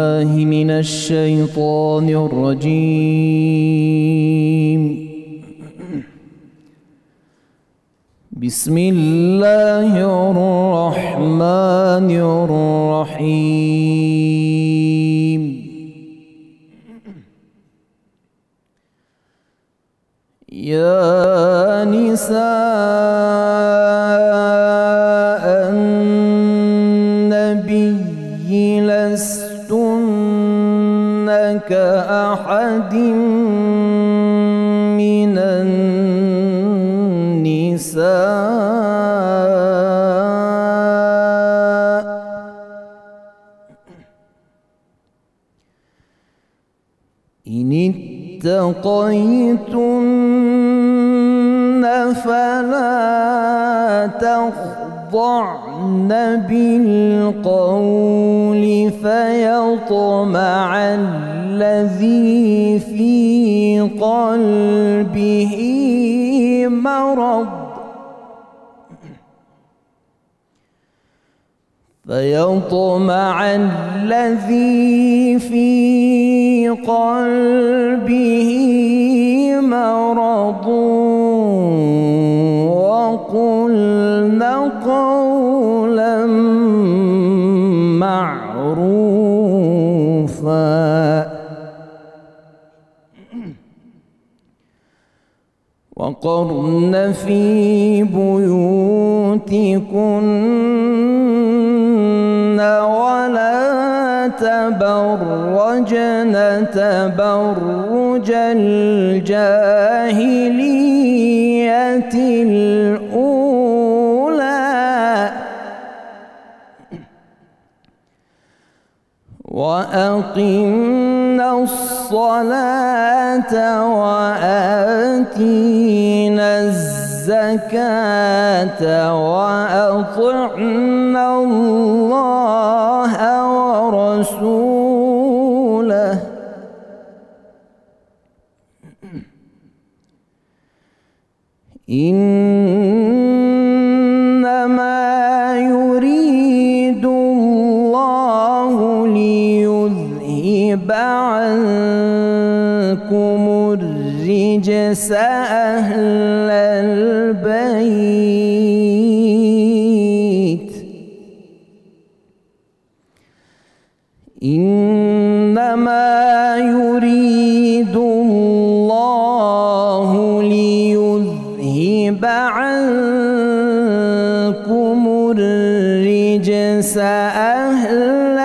بالله من الشيطان الرجيم. بسم الله الرحمن الرحيم. يا نساء النبي لستن كأحد من النساء إن اتقيتن فلا تخضعن بالقول فيطمع الذي في قلبه مرض وقلن قولا معروفا وقرن في بيوتكن ولا تبرجن تبرج الجاهلية الأولى وأقمنا الصلاة وآتينا الزكاة وأطعنا الله ورسوله إنما يريد الله ليذهب عنكم الرجس أهل البيت إنما يريد الله ليذهب عنكم الرجس أهل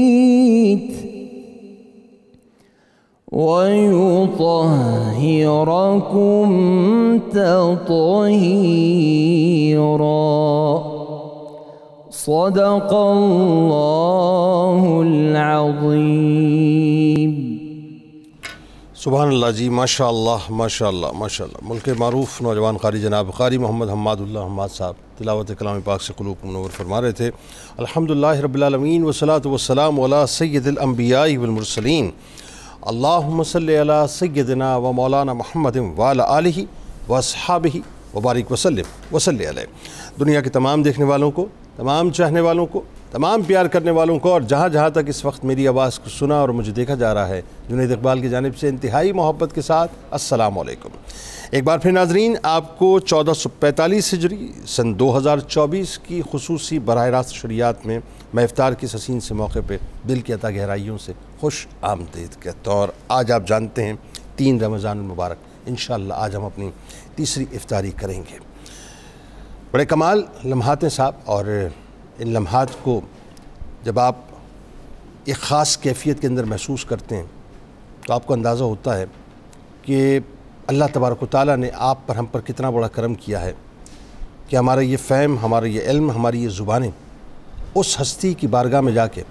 البيت ويطهركم تطهيرا. صدق الله العظيم. سبحان اللہ جی، ماشاء اللہ ماشاء اللہ ماشاء اللہ. ملک معروف نوجوان قاری جناب قاری محمد حماد اللہ حماد صاحب تلاوت کلام پاک سے قلوب کو منور فرما رہے تھے. الحمدللہ رب العالمین والصلاۃ والسلام علی سید الانبیاء والمرسلین. اللہم صلی علی سیدنا و مولانا محمد وعلی آلہ واصحابہ وبارک وسلم وصلی علیہ. دنیا کے تمام دیکھنے والوں کو، تمام چاہنے والوں کو، تمام پیار کرنے والوں کو، اور جہاں جہاں تک اس وقت میری آواز کو سنا اور مجھے دیکھا جا رہا ہے، جنید اقبال کی جانب سے انتہائی محبت کے ساتھ السلام علیکم. ایک بار پھر ناظرین، آپ کو 1445 ہجری سن 2024 کی خصوصی براہ راست شریعت میں میں افطار کی حسین سے موقع پہ دل کی عطا گہرائیوں سے خوش آمدید کہتا ہوں. اور آج آپ جانتے ہیں 3 رمضان المبارک، انشاءاللہ آج ہم اپنی تیسری افطاری کریں گے. بڑے کمال لمحات ہیں صاحب، اور ان لمحات کو جب آپ ایک خاص کیفیت کے اندر محسوس کرتے ہیں تو آپ کو اندازہ ہوتا ہے کہ اللہ تبارک و تعالیٰ نے آپ پر ہم پر کتنا بڑا کرم کیا ہے کہ ہمارا یہ فہم، ہمارا یہ علم، ہماری یہ زبانیں اس ہستی کی بارگاہ میں جا کے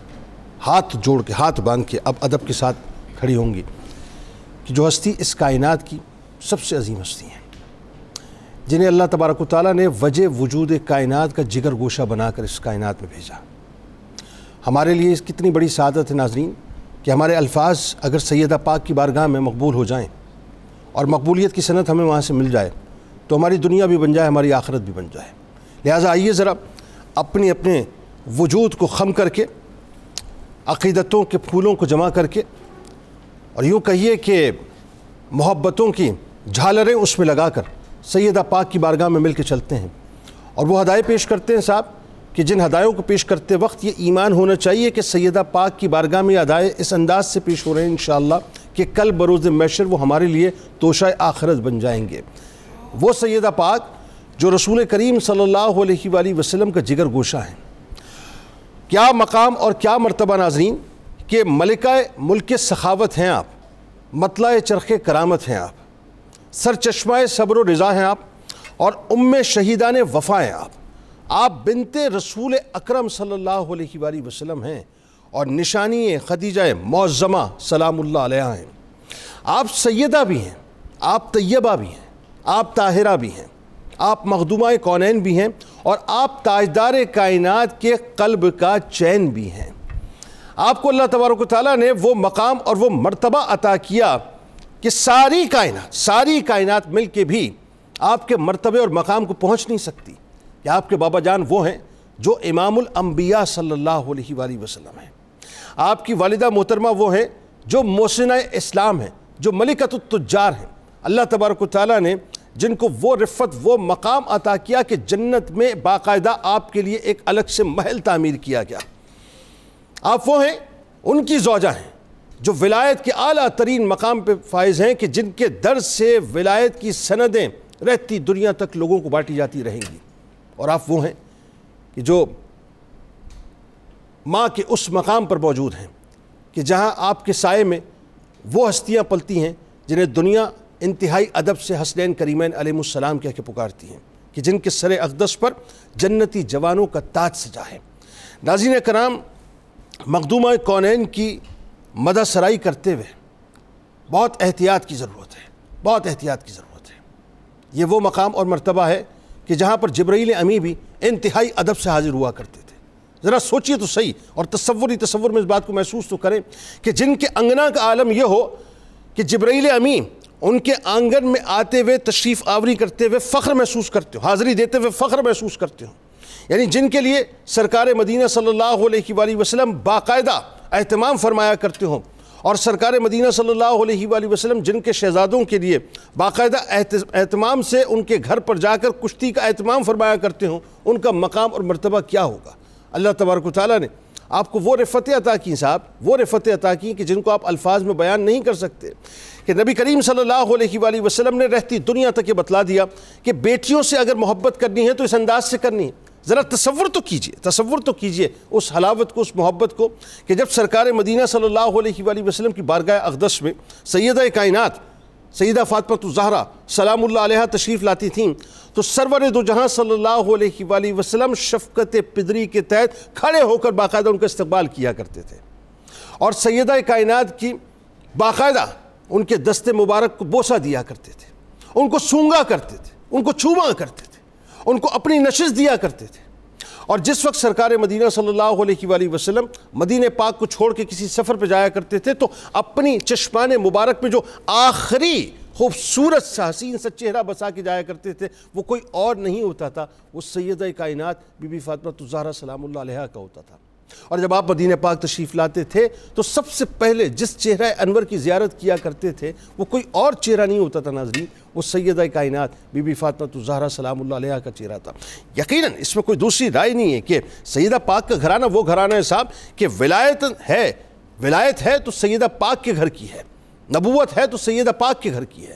ہاتھ جوڑ کے، ہاتھ باندھ کے اب ادب کے ساتھ کھڑی ہوں گی کہ جو ہستی اس کائنات کی سب سے عظیم ہستی ہیں، جنہیں اللہ تبارک و تعالیٰ نے وجہ وجود کائنات کا جگر گوشہ بنا کر اس کائنات میں بھیجا. ہمارے لیے اس کتنی بڑی سعادت ہے ناظرین کہ ہمارے الفاظ اگر سیدہ پاک کی بارگاہ میں مقبول ہو جائیں اور مقبولیت کی صنعت ہمیں وہاں سے مل جائے تو ہماری دنیا بھی بن جائے، ہماری آخرت بھی بن جائے. لہٰذا آئیے ذرا اپنے وجود کو خم کر کے، عقیدتوں کے پھولوں کو جمع کر کے، اور یوں کہیے کہ محبتوں کی جھالریں اس میں لگا کر سیدہ پاک کی بارگاہ میں مل کے چلتے ہیں، اور وہ ہدایے پیش کرتے ہیں صاحب کہ جن ہدایوں کو پیش کرتے وقت یہ ایمان ہونا چاہیے کہ سیدہ پاک کی بارگاہ میں ہدایے اس انداز سے پیش ہو رہے ہیں انشاءاللہ کہ کل بروز محشر وہ ہمارے لیے توشہ آخرت بن جائیں گے۔ وہ سیدہ پاک جو رسول کریم صلی اللہ علیہ وآلہ وسلم کا جگر گوشہ ہیں، کیا مقام اور کیا مرتبہ ناظرین کہ ملکہ ملک سخاوت ہیں آپ، مطلع چرخ کرامت ہیں آپ، سرچشمہ صبر و رضا ہیں آپ، اور شہیدان وفا ہیں آپ بنت رسول اکرم صلی اللہ علیہ وآلہ وسلم ہیں، اور نشانی خدیجہ معظمہ سلام اللہ علیہا ہیں۔ آپ سیدہ بھی ہیں، آپ طیبہ بھی ہیں، آپ طاہرہ بھی ہیں، آپ مخدومہ کونین بھی ہیں، اور آپ تاجدار کائنات کے قلب کا چین بھی ہیں۔ آپ کو اللہ تبارک و تعالیٰ نے وہ مقام اور وہ مرتبہ عطا کیا کہ ساری کائنات مل کے بھی آپ کے مرتبے اور مقام کو پہنچ نہیں سکتی، کہ آپ کے بابا جان وہ ہیں جو امام الانبیاء صلی اللہ علیہ وآلہ وسلم ہیں، آپ کی والدہ محترمہ وہ ہیں جو محسنہ اسلام ہیں، جو ملکۃ التجار ہیں۔ اللہ تبارک و تعالیٰ نے جن کو وہ رفت وہ مقام عطا کیا کہ جنت میں باقاعدہ آپ کے لیے ایک الگ سے محل تعمیر کیا گیا۔ آپ وہ ہیں، ان کی زوجہ ہیں جو ولایت کے اعلیٰ ترین مقام پہ فائز ہیں، کہ جن کے در سے ولایت کی سندیں رہتی دنیا تک لوگوں کو بانٹی جاتی رہیں گی۔ اور آپ وہ ہیں کہ جو ماں کے اس مقام پر موجود ہیں کہ جہاں آپ کے سائے میں وہ ہستیاں پلتی ہیں جنہیں دنیا انتہائی ادب سے حسنین کریمین علیہ السلام کہہ کے پکارتی ہیں، کہ جن کے سر اقدس پر جنتی جوانوں کا تاج سجا ہے۔ ناظرین کرام، مخدومہ کونین کی مدح سرائی کرتے ہوئے بہت احتیاط کی ضرورت ہے، بہت احتیاط کی ضرورت ہے۔ یہ وہ مقام اور مرتبہ ہے کہ جہاں پر جبرائیل امی بھی انتہائی ادب سے حاضر ہوا کرتے تھے۔ ذرا سوچئے تو صحیح، اور تصور میں اس بات کو محسوس تو کریں کہ جن کے انگنا کا عالم یہ ہو کہ جبرائیل امی ان کے آنگن میں آتے ہوئے تشریف آوری کرتے ہوئے فخر محسوس کرتے ہو، حاضری دیتے ہوئے فخر محسوس کرتے ہو، یعنی جن کے لیے سرکار مدینہ صلی اللہ علیہ وآلہ وسلم باقاعدہ اہتمام فرمایا کرتے ہوں، اور سرکار مدینہ صلی اللہ علیہ وآلہ وسلم جن کے شہزادوں کے لیے باقاعدہ اہتمام سے ان کے گھر پر جا کر کشتی کا اہتمام فرمایا کرتے ہوں، ان کا مقام اور مرتبہ کیا ہوگا۔ اللہ تبارک و تعالیٰ نے آپ کو وہ رفتیں عطا کی صاحب، وہ رفتیں عطا کی کہ جن کو آپ الفاظ میں بیان نہیں کر سکتے، کہ نبی کریم صلی اللہ علیہ وآلہ وسلم نے رہتی دنیا تک یہ بتلا دیا کہ بیٹیوں سے اگر محبت کرنی ہے تو اس انداز سے کرنی ہے۔ ذرا تصور تو کیجئے اس حلاوت کو، اس محبت کو، کہ جب سرکار مدینہ صلی اللہ علیہ وآلہ وسلم کی بارگاہ اقدس میں سیدہ کائنات سیدہ فاطمہ الزہرا سلام اللہ علیہا تشریف لاتی تھیں، تو سرور دو جہاں صلی اللہ علیہ وآلہ وسلم شفقت پدری کے تحت کھڑے ہو کر باقاعدہ ان کا استقبال کیا کرتے تھے، اور سیدہ کائنات کی باقاعدہ ان کے دست مبارک کو بوسہ دیا کرتے تھے، ان کو سونگا کرتے تھے، ان کو چوما کرتے تھے، ان کو اپنی نشست دیا کرتے تھے۔ اور جس وقت سرکار مدینہ صلی اللہ علیہ وآلہ وسلم مدینہ پاک کو چھوڑ کے کسی سفر پہ جایا کرتے تھے تو اپنی چشمان مبارک میں جو آخری خوبصورت سا حسین سا چہرہ بسا کے جایا کرتے تھے، وہ کوئی اور نہیں ہوتا تھا، وہ سیدہ کائنات بی بی فاطمہ الزہرا سلام اللہ علیہا کا ہوتا تھا۔ اور جب آپ مدینہ پاک تشریف لاتے تھے تو سب سے پہلے جس چہرہ انور کی زیارت کیا کرتے تھے وہ کوئی اور چہرہ نہیں ہوتا تھا ناظرین، وہ سیدہ کائنات بی بی فاطمہ الزہرا سلام اللہ علیہا کا چہرہ تھا۔ یقیناً اس میں کوئی دوسری رائے نہیں ہے کہ سیدہ پاک کا گھرانہ وہ گھرانہ ہے صاحب کہ ولایت ہے تو سیدہ پاک کے گھر کی ہے، نبوت ہے تو سیدہ پاک کے گھر کی ہے،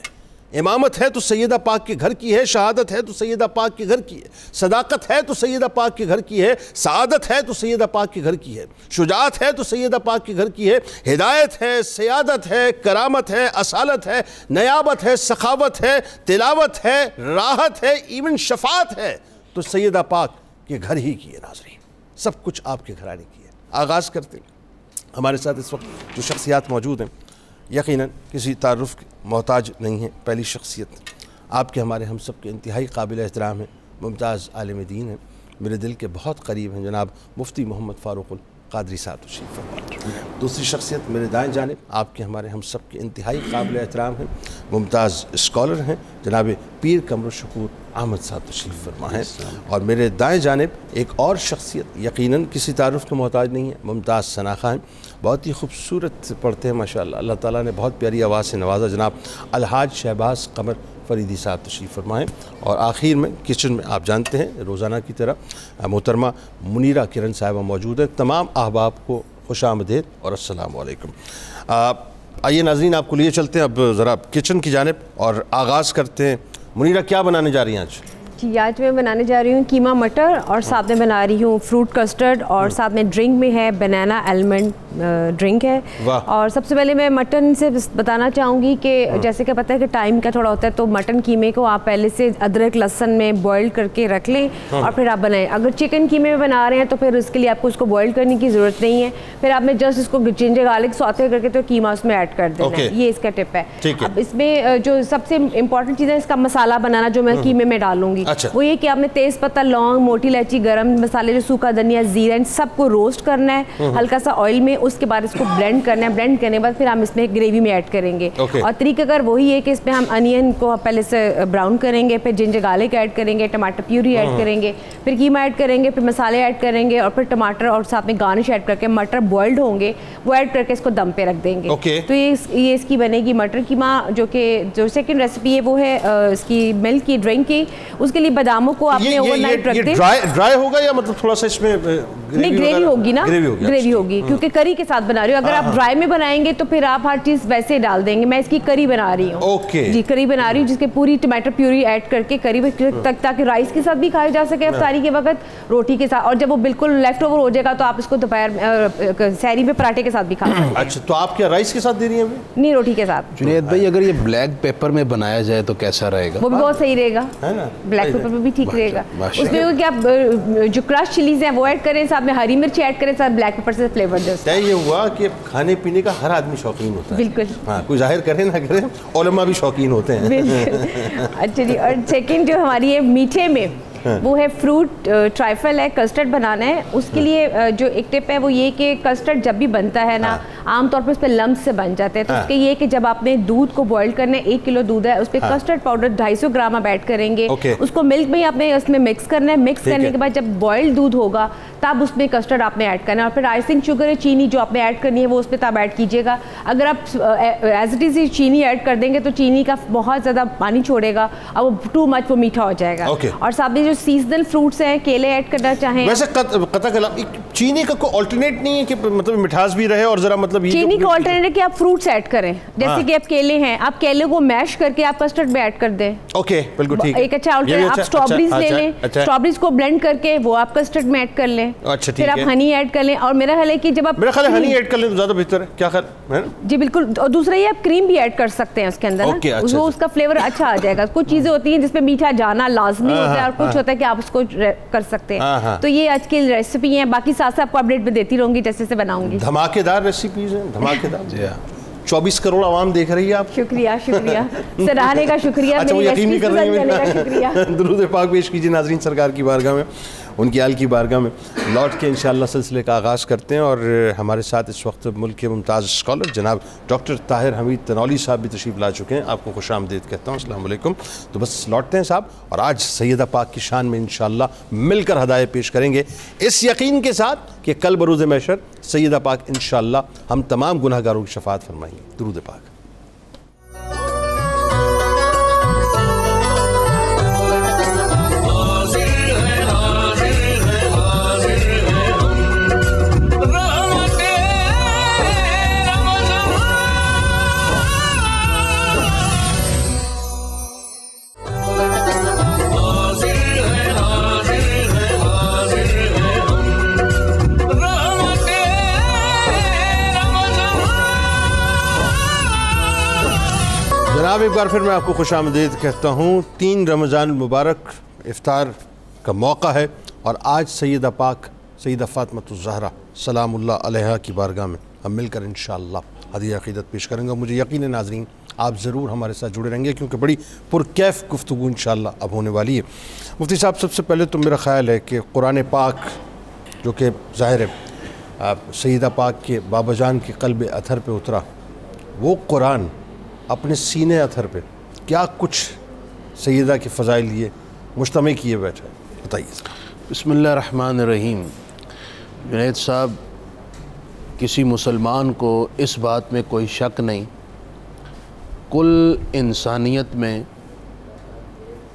امامت ہے تو سیدہ پاک کے گھر کی ہے، شہادت ہے تو سیدہ پاک کے گھر کی ہے، صداقت ہے تو سیدہ پاک کے گھر کی ہے، سعادت ہے تو سیدہ پاک کے گھر کی ہے، شجاعت ہے تو سیدہ پاک کے گھر کی ہے، ہدایت ہے، سیادت ہے، کرامت ہے، اصالت ہے، نیابت ہے، سخاوت ہے، تلاوت ہے، راحت ہے، ایون شفاعت ہے تو سیدہ پاک کے گھر ہی کی ہے ناظرین۔ سب کچھ آپ کے گھرانے کی ہے۔ آغاز کرتے ہیں۔ ہمارے ساتھ اس وقت جو شخصیات موجود ہیں یقیناً کسی تعارف کے محتاج نہیں ہیں۔ پہلی شخصیت آپ کے ہمارے ہم سب کے انتہائی قابل احترام ہیں، ممتاز عالم دین ہیں، میرے دل کے بہت قریب ہیں، جناب مفتی محمد فاروق القادری صاحب تشریف فرما۔ دوسری شخصیت میرے دائیں جانب آپ کے ہمارے ہم سب کے انتہائی قابل احترام ہیں، ممتاز اسکالر ہیں، جناب پیر قمر الشکور احمد صاحب تشریف فرما ہیں، اور میرے دائیں جانب ایک اور شخصیت یقیناً کسی تعارف کے محتاج نہیں ہے، ممتاز ثنا خان، بہت ہی خوبصورت پڑھتے ہیں ماشاءاللہ، اللہ تعالیٰ نے بہت پیاری آواز سے نوازا، جناب الحاج شہباز قمر فریدی صاحب تشریف فرمائیں، اور آخر میں کچن میں آپ جانتے ہیں روزانہ کی طرح محترمہ منیرہ کرن صاحبہ موجود ہیں۔ تمام احباب کو خوش آمدید اور السلام علیکم۔ آئیے ناظرین، آپ کو لیے چلتے ہیں اب ذرا کچن کی جانب اور آغاز کرتے ہیں۔ منیرہ کیا بنانے جا رہی ہیں آج؟ جی آج میں بنانے جا رہی ہوں قیمہ مٹر، اور ساتھ میں بنا رہی ہوں فروٹ کسٹرڈ، اور ساتھ میں ڈرنک میں ہے بنانا المنڈ ڈرنک ہے۔ اور سب سے پہلے میں مٹن سے بتانا چاہوں گی کہ جیسے کہ پتہ ہے کہ ٹائم کا تھوڑا ہوتا ہے، تو مٹن قیمے کو آپ پہلے سے ادرک لہسن میں بوائل کر کے رکھ لیں اور پھر آپ بنائیں۔ اگر چکن قیمے میں بنا رہے ہیں تو پھر اس کے لیے آپ کو اس کو بوائل کرنے کی ضرورت نہیں ہے، پھر آپ نے جسٹ اس کو جنجر گارلک سوتے کر کے تو قیمہ اس میں ایڈ کر دینا ہے، یہ اس کا ٹپ ہے۔ اب اس میں جو سب سے امپورٹنٹ چیز ہے اس کا مسالہ بنانا جو میں قیمے میں ڈالوں گی، وہ یہ کہ آپ نے تیز پتہ، لونگ، موٹی الائچی، گرم مسالے جو سوکھا دھنیا، زیرہ، ان سب کو روسٹ کرنا ہے ہلکا سا آئل میں، اس کے بعد اس کو بلینڈ کرنا ہے، بلینڈ کرنے کے بعد پھر ہم اس میں گریوی میں ایڈ کریں گے۔ اور طریقہ کار وہی ہے کہ اس میں ہم انین کو پہلے سے براؤن کریں گے، پھر جنجر گارلک ایڈ کریں گے، ٹماٹر پیوری ایڈ کریں گے، پھر قیمہ ایڈ کریں گے، پھر مسالے ایڈ کریں گے، اور پھر ٹماٹر اور ساتھ میں گارنش ایڈ کر کے مٹر بوائلڈ ہوں گے وہ ایڈ کر کے اس کو دم پہ رکھ دیں گے۔ تو یہ اس کی بنے گی مٹر قیمہ، جو سیکنڈ ریسیپی ہے وہ ہے اس کی ملک کی ڈرنک کی۔ اس کے لیے باداموں کو آپ نے اوور نائٹ رکھ دیں۔ ڈرائی ہوگا یا مطلب تھوڑا سا اس میں نہیں گریوی ہوگی نا، گریوی ہوگی کیونکہ کری کے ساتھ بنا رہی ہوں۔ اگر آپ ڈرائی میں بنائیں گے تو پھر آپ ہر چیز ویسے ڈال دیں گے، میں اس کی کری بنا رہی ہوں۔ جی کری بنا رہی ہوں جس کے پوری ٹماٹر پیوری ایڈ کر کے کری تک، تاکہ رائس کے ساتھ بھی کھایا جا سکے افطاری کے وقت، روٹی کے ساتھ، اور جب وہ بالکل لیفٹ اوور ہو جائے گا تو آپ اس کو دوپہر سحری میں پراٹھے کے ساتھ بھی کھا سکتے ہیں۔ اچھا تو آپ کیا رائس کے ساتھ دے رہی ہیں؟ نہیں روٹی کے ساتھ۔ جنید بھائی اگر یہ بلیک پیپر میں بنایا جائے تو کیسا رہے گا؟ وہ بھی بہت صحیح رہے گا، بلیک پیپر میں بھی ٹھیک رہے گا۔ اس میں کہ آپ جو کرش چلیز ہیں وہ ایڈ کریں، ساتھ میں ہری مرچ ایڈ کریں، ساتھ بلیک پیپر سے فلیور جیسا۔ یہ ہوا کہ کھانے پینے کا ہر آدمی شوقین ہوتا ہے، بالکل، ہاں کوئی ظاہر کرے نہ کرے، علماء بھی شوقین ہوتے ہیں۔ اچھا جی، اور سیکنڈ جو ہماری ہے میٹھے میں وہ ہے فروٹ ٹرائفل ہے، کسٹرڈ بنانا ہے۔ اس کے لیے جو ایک ٹپ ہے وہ یہ کہ کسٹرڈ جب بھی بنتا ہے نا عام طور پر اس پہ لمس سے بن جاتے ہیں، تو اس کے یہ کہ جب آپ نے دودھ کو بوائل کرنا ہے، 1 کلو دودھ ہے اس پہ کسٹرڈ پاؤڈر 250 گرام آپ ایڈ کریں گے، اس کو ملک میں آپ نے اس میں مکس کرنا ہے، مکس کرنے کے بعد جب بوائل دودھ ہوگا تب اس میں کسٹرڈ آپ نے ایڈ کرنا ہے، اور پھر آئسنگ شوگر ہے چینی جو آپ نے ایڈ کرنی ہے وہ اس پہ تب ایڈ کیجیے گا۔ اگر آپ ایز اٹ از چینی ایڈ کر دیں گے تو چینی کا بہت زیادہ پانی چھوڑے گا اور وہ ٹو مچ وہ میٹھا ہو جائے گا۔ اور ساتھ میں جو سیزنل فروٹس ہیں، کیلے ایڈ کرنا چاہیں، ویسے قطع کلام چینی کا کوئی الٹرنیٹ نہیں ہے کہ مطلب مٹھاس بھی رہے اور ذرا مطلب چینی کا الٹرنیٹ ہے کہ آپ فروٹس ایڈ کریں، جیسے کہ آپ کیلے ہیں، آپ کیلے کو میش کر کے آپ کسٹرڈ میں ایڈ کر دیں۔ اوکے بالکل ٹھیک۔ ایک اچھا الٹرنیٹ، آپ اسٹرابریز لے لیں، اسٹرابریز کو بلینڈ کر کے وہ آپ کسٹرڈ میں ایڈ کر لیں، پھر آپ ہنی ایڈ کر لیں، اور میرا خیال ہے کہ جب آپ میرا خیال ہے ہنی ایڈ کر لیں تو زیادہ بہتر ہے، کیا خیال ہے؟ جی بالکل، اور دوسرا یہ آپ کریم بھی ایڈ کر سکتے ہیں اس کے اندر، وہ اس کا فلیور اچھا آ جائے گا۔ کچھ چیزیں ہوتی ہیں جس پہ میٹھا جانا لازمی ہوتا ہے اور کچھ ہوتا ہے کہ آپ اس کو کر سکتے ہیں، تو یہ آج کی ریسیپی ہیں، باقی ساتھ ساتھ آپ کو اپڈیٹ میں دیتی رہوں گی جیسے سے بناؤں گی۔ دھماکے دار ریسیپیز ہیں، دھماکے دار۔ 24 کروڑ عوام دیکھ رہی ہے آپ، شکریہ شکریہ سراہنے کا شکریہ، اچھا وہ یقین نہیں کر رہی ہیں۔ درود پاک پیش کیجیے ناظرین سرکار کی بارگاہ میں، ان کی آل کی بارگاہ میں لوٹ کے انشاءاللہ سلسلے کا آغاز کرتے ہیں، اور ہمارے ساتھ اس وقت ملک کے ممتاز اسکالر جناب ڈاکٹر طاہر حمید تنولی صاحب بھی تشریف لا چکے ہیں، آپ کو خوش آمدید کہتا ہوں، السلام علیکم۔ تو بس لوٹتے ہیں صاحب، اور آج سیدہ پاک کی شان میں انشاءاللہ مل کر ہدایت پیش کریں گے، اس یقین کے ساتھ کہ کل بروز محشر سیدہ پاک انشاءاللہ ہم تمام گناہ گاروں کی شفاعت فرمائیں گے۔ درود پاک۔ جناب ایک بار پھر میں آپ کو خوش آمدید کہتا ہوں۔ 3 رمضان المبارک افطار کا موقع ہے، اور آج سیدہ پاک سیدہ فاطمہ الزہرا سلام اللہ علیہا کی بارگاہ میں ہم مل کر انشاءاللہ ہدیہ عقیدت پیش کریں گے۔ مجھے یقین ہے ناظرین آپ ضرور ہمارے ساتھ جڑے رہیں گے کیونکہ بڑی پرکیف گفتگو انشاءاللہ اب ہونے والی ہے۔ مفتی صاحب سب سے پہلے تو میرا خیال ہے کہ قرآن پاک جو کہ ظاہر ہے سیدہ پاک کے بابا جان کے قلب اطہر پہ اترا، وہ قرآن اپنے سینے اطہر پہ کیا کچھ سیدہ کے فضائل لیے مجتمع کیے بیٹھے ہیں، بتائیے۔ بسم اللہ الرحمن الرحیم۔ جنید صاحب، کسی مسلمان کو اس بات میں کوئی شک نہیں، کل انسانیت میں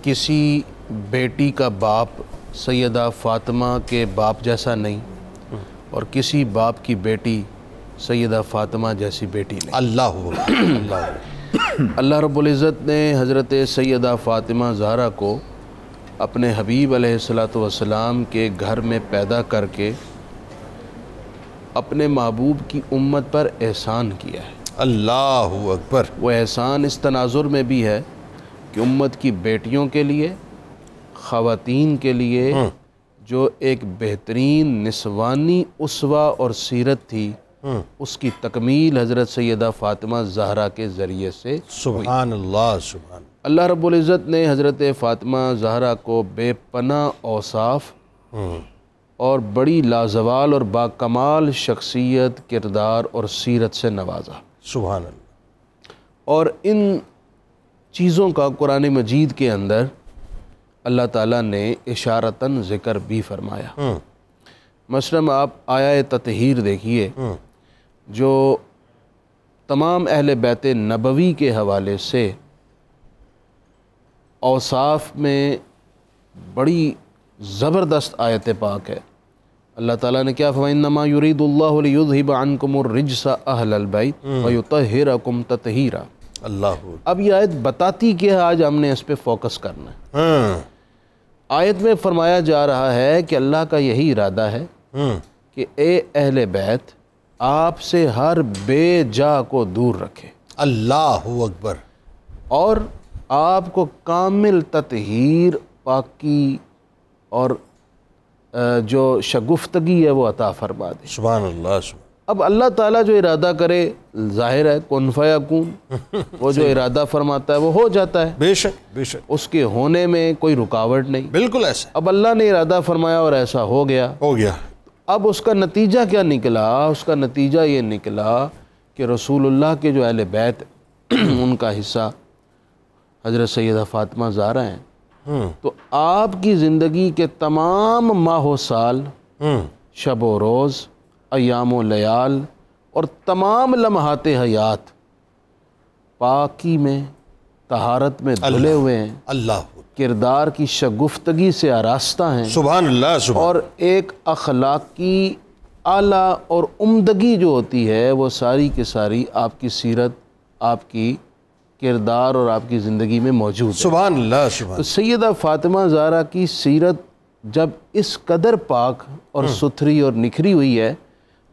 کسی بیٹی کا باپ سیدہ فاطمہ کے باپ جیسا نہیں، اور کسی باپ کی بیٹی سیدہ فاطمہ جیسی بیٹی نہیں۔ اللہ رب العزت نے حضرت سیدہ فاطمہ زہرا کو اپنے حبیب علیہ الصلاۃ والسلام کے گھر میں پیدا کر کے اپنے محبوب کی امت پر احسان کیا ہے۔ اللہ اکبر۔ وہ احسان اس تناظر میں بھی ہے کہ امت کی بیٹیوں کے لیے، خواتین کے لیے جو ایک بہترین نسوانی اسوہ اور سیرت تھی، اس کی تکمیل حضرت سیدہ فاطمہ زہرا کے ذریعے سے سبحان اللہ، سبحان اللہ رب العزت نے حضرت فاطمہ زہرا کو بے پناہ اوصاف اور بڑی لازوال اور باکمال شخصیت، کردار اور سیرت سے نوازا۔ سبحان اللہ۔ اور ان چیزوں کا قرآن مجید کے اندر اللہ تعالیٰ نے اشارتاً ذکر بھی فرمایا۔ مثلاً آپ آیہ تطہیر دیکھیے جو تمام اہل بیت نبوی کے حوالے سے اوصاف میں بڑی زبردست آیت پاک ہے۔ اللہ تعالیٰ نے کیا فرمایا؟ انما یرید اللہ لیذھب عنکم الرجس اہل البیت ویطہرکم تطہیرا۔ اللہ۔ اب یہ آیت بتاتی کیا ہے، آج ہم نے اس پہ فوکس کرنا ہے۔ آیت میں فرمایا جا رہا ہے کہ اللہ کا یہی ارادہ ہے کہ اے اہل بیت، آپ سے ہر بے جا کو دور رکھے، اللہ اکبر، اور آپ کو کامل تطہیر، پاکی اور جو شگفتگی ہے وہ عطا فرما دے۔ سبحان اللہ، سبحان۔ اب اللہ تعالیٰ جو ارادہ کرے، ظاہر ہے کن فیکون، وہ جو ارادہ فرماتا ہے وہ ہو جاتا ہے، بے شک بے شک، اس کے ہونے میں کوئی رکاوٹ نہیں۔ بالکل ایسا اب اللہ نے ارادہ فرمایا اور ایسا ہو گیا۔ ہو گیا۔ اب اس کا نتیجہ کیا نکلا؟ اس کا نتیجہ یہ نکلا کہ رسول اللہ کے جو اہل بیت ان کا حصہ حضرت سیدہ فاطمہ زہرا ہیں، تو آپ کی زندگی کے تمام ماہ و سال، شب و روز، ایام و لیال اور تمام لمحات حیات پاکی میں، طہارت میں دھلے ہوئے ہیں، اللہ، کردار کی شگفتگی سے آراستہ ہیں، سبحان اللہ، سبحان۔ اور ایک اخلاقی اعلیٰ اور عمدگی جو ہوتی ہے وہ ساری کی ساری آپ کی سیرت، آپ کی کردار اور آپ کی زندگی میں موجود ہے۔ سبحان اللہ، سبحان۔ تو سیدہ فاطمہ زہرا کی سیرت جب اس قدر پاک اور ستھری اور نکھری ہوئی ہے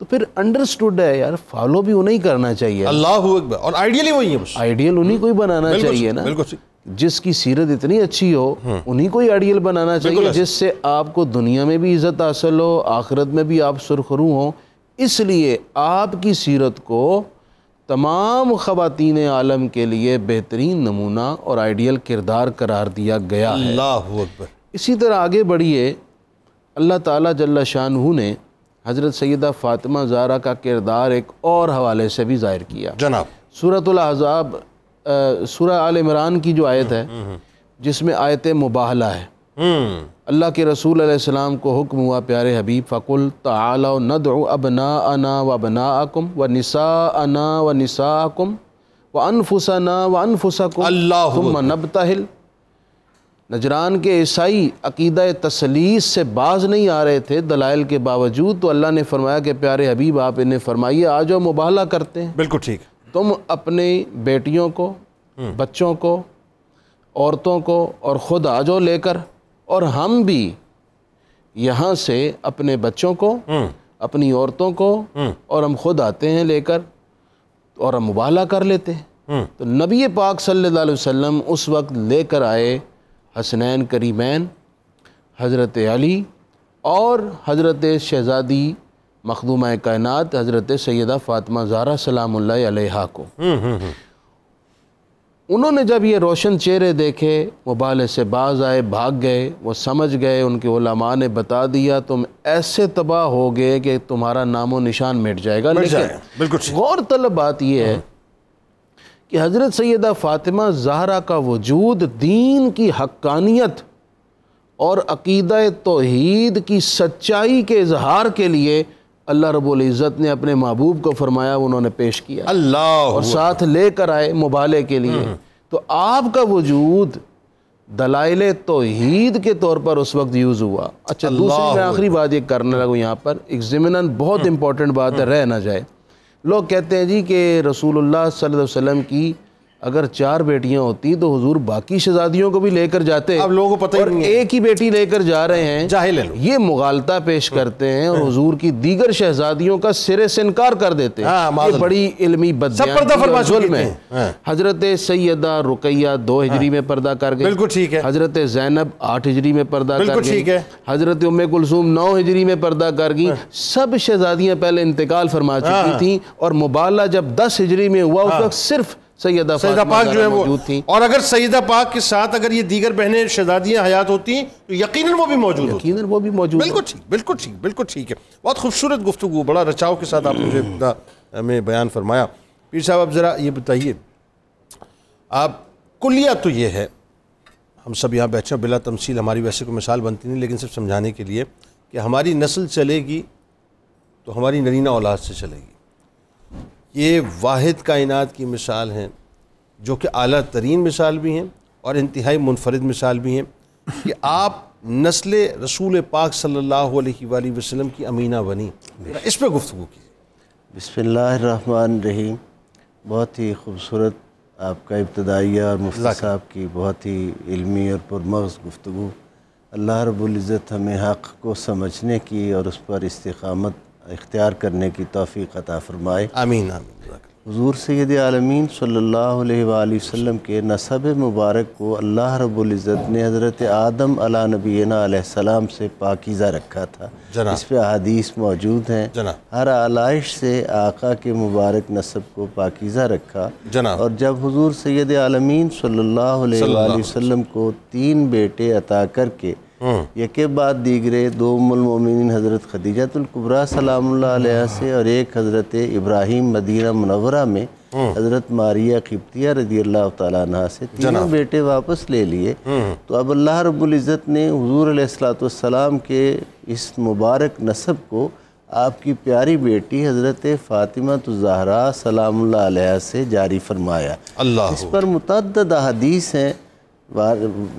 تو پھر انڈرسٹوڈ ہے یار، فالو بھی انہیں کرنا چاہیے۔ اللہ اکبر۔ اور آئیڈیلی وہی ہے، بس آئیڈیل انہیں کو ہی بنانا چاہیے نا۔ بالکل صحیح۔ جس کی سیرت اتنی اچھی ہو انہیں کو ہی آئیڈیل بنانا چاہیے، جس سے آپ کو دنیا میں بھی عزت حاصل ہو، آخرت میں بھی آپ سرخرو ہوں۔ اس لیے آپ کی سیرت کو تمام خواتین عالم کے لیے بہترین نمونہ اور آئیڈیل کردار قرار دیا گیا ہے۔ اللہ اکبر۔ اسی طرح آگے بڑھیے، اللہ تعالیٰ جل شانہ نے حضرت سیدہ فاطمہ زہرا کا کردار ایک اور حوالے سے بھی ظاہر کیا۔ جناب، سورۃ الاحزاب، سورہ آل عمران کی جو آیت ہے جس میں آیت مباہلہ ہے، اللہ کے رسول علیہ السلام کو حکم ہوا پیارے حبیب فَقُلْ تَعَالَوْا نَدْعُ أَبْنَاءَنَا وَأَبْنَاءَكُمْ وَنِسَاءَنَا وَنِسَاءَكُمْ وَأَنفُسَنَا وَأَنفُسَكُمْ ثُمَّ نَبْتَهِلْ۔ نجران کے عیسائی عقیدہ تثلیث سے باز نہیں آ رہے تھے دلائل کے باوجود، تو اللہ نے فرمایا کہ پیارے حبیب آپ انہیں فرمائیے آ جاؤ مباہلہ کرتے ہیں۔ بالکل ٹھیک۔ تم اپنی بیٹیوں کو، بچوں کو، عورتوں کو اور خود آ جاؤ لے کر، اور ہم بھی یہاں سے اپنے بچوں کو، اپنی عورتوں کو اور ہم خود آتے ہیں لے کر، اور ہم مباہلہ کر لیتے ہیں۔ تو نبی پاک صلی اللہ علیہ وسلم اس وقت لے کر آئے حسنین کریمین حضرت علی اور حضرت شہزادی مخدومہ کائنات حضرت سیدہ فاطمہ زہرا سلام اللہ علیہا کو۔ انہوں نے جب یہ روشن چہرے دیکھے، مباہلے سے باز آئے، بھاگ گئے، وہ سمجھ گئے، ان کے علماء نے بتا دیا تم ایسے تباہ ہو گئے کہ تمہارا نام و نشان مٹ جائے گا۔ لیکن غور طلب بات یہ ہے کہ حضرت سیدہ فاطمہ زہرا کا وجود دین کی حقانیت اور عقیدہ توحید کی سچائی کے اظہار کے لیے اللہ رب العزت نے اپنے محبوب کو فرمایا، انہوں نے پیش کیا اللہ، اور ساتھ لے کر آئے مبالغے کے لیے۔ تو آپ کا وجود دلائل توحید کے طور پر اس وقت یوز ہوا۔ اچھا، دوسری میں آخری بات یہ کرنے لگوں یہاں پر، ایک ضمناً بہت امپورٹنٹ بات ہے، رہ نہ جائے۔ لوگ کہتے ہیں جی کہ رسول اللہ صلی اللہ علیہ وسلم کی اگر 4 بیٹیاں ہوتی تو حضور باقی شہزادیوں کو بھی لے کر جاتے، اب لوگوں کو پتہ ہی نہیں ہے، اور ایک ہی بیٹی لے کر جا رہے ہیں، جاہل ہیں لوگ، یہ مغالطہ پیش کرتے ہیں اور حضور کی دیگر شہزادیوں کا سرے سے انکار کر دیتے ہیں۔ یہ بڑی علمی بدبیانی اور ظلم ہے۔ حضرت سیدہ رقیہ 2 ہجری میں پردہ کر گئی، بالکل ٹھیک ہے۔ حضرت زینب 8 ہجری میں پردہ کر بالکل ٹھیک گئی، ہے۔ حضرت ام کلثوم 9 ہجری میں پردہ کر گئی۔ سب شہزادیاں پہلے انتقال فرما چکی تھیں، اور مبالغہ جب 10 ہجری میں ہوا اس وقت صرف سیدہ پاک جو ہے وہ موجود تھیں، اور اگر سیدہ پاک کے ساتھ اگر یہ دیگر بہنیں شہزادیاں حیات ہوتی ہیں تو یقیناً وہ بھی موجود ہوتی، یقیناً وہ بھی موجود۔ بالکل ٹھیک، بالکل ٹھیک، بالکل ٹھیک ہے۔ بہت خوبصورت گفتگو، بڑا رچاؤ کے ساتھ آپ نے ہمیں بیان فرمایا۔ پیر صاحب اب ذرا یہ بتائیے، آپ کلیہ تو یہ ہے، ہم سب یہاں بیٹھے ہیں، بلا تمثیل ہماری ویسے کوئی مثال بنتی نہیں، لیکن صرف سمجھانے کے لیے کہ ہماری نسل چلے گی تو ہماری نرینہ اولاد سے چلے گی۔ یہ واحد کائنات کی مثال ہیں، جو کہ اعلیٰ ترین مثال بھی ہیں اور انتہائی منفرد مثال بھی ہیں، کہ آپ نسل رسول پاک صلی اللہ علیہ وآلہ وسلم کی امینہ بنی۔ اس پہ گفتگو کیجیے۔ بسم اللہ الرحمن الرحیم۔ بہت ہی خوبصورت آپ کا ابتدائیہ اور مفتی صاحب کی بہت ہی علمی اور پرمغز گفتگو۔ اللہ رب العزت ہمیں حق کو سمجھنے کی اور اس پر استقامت اختیار کرنے کی توفیق عطا فرمائے، آمین آمین۔ حضور سید عالمین صلی اللہ علیہ وآلہ وسلم کے نسب مبارک کو اللہ رب العزت نے حضرت آدم علیہ نبینا علیہ السلام سے پاکیزہ رکھا تھا، اس پہ احادیث موجود ہیں۔ ہر آلائش سے آقا کے مبارک نسب کو پاکیزہ رکھا، اور جب حضور سید عالمین صلی اللہ علیہ وآلہ وسلم کو 3 بیٹے عطا کر کے یکے بعد دیگرے 2 ام المومنین حضرت خدیجۃ الکبریٰ سلام اللہ علیہ سے اور ایک حضرت ابراہیم مدینہ منورہ میں حضرت ماریہ قبطیہ رضی اللہ تعالیٰ عنہ سے 3 بیٹے واپس لے لیے، تو اب اللہ رب العزت نے حضور علیہ السلام کے اس مبارک نسب کو آپ کی پیاری بیٹی حضرت فاطمہ الزہراء سلام اللہ علیہ سے جاری فرمایا۔ اس پر متعدد احادیث ہیں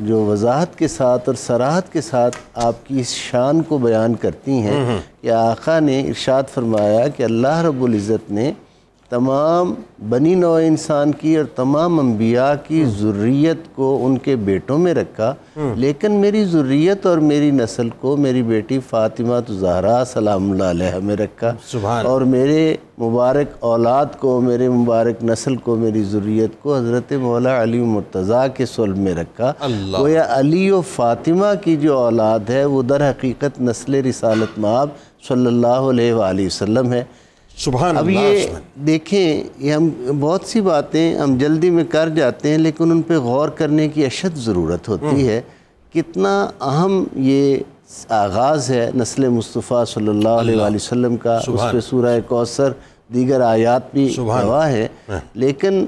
جو وضاحت کے ساتھ اور صراحت کے ساتھ آپ کی اس شان کو بیان کرتی ہیں کہ آقا نے ارشاد فرمایا کہ اللہ رب العزت نے تمام بنی نوع انسان کی اور تمام انبیاء کی ذریت کو ان کے بیٹوں میں رکھا، لیکن میری ذریت اور میری نسل کو میری بیٹی فاطمہ الزہراء سلام اللہ علیہ میں رکھا، اور میرے مبارک اولاد کو، میرے مبارک نسل کو، میری ذریت کو حضرت مولا علی مرتضیٰ کے صلب میں رکھا۔ گویا علی و فاطمہ کی جو اولاد ہے وہ در حقیقت نسل رسالت مآب صلی اللہ علیہ وآلہ وسلم ہے۔ اب یہ دیکھیں، یہ ہم بہت سی باتیں ہم جلدی میں کر جاتے ہیں، لیکن ان پہ غور کرنے کی اشد ضرورت ہوتی ہے۔ کتنا اہم یہ آغاز ہے نسل مصطفیٰ صلی اللہ علیہ وآلہ وسلم کا، اس پہ سورہ کوثر دیگر آیات بھی گواہ ہے۔ لیکن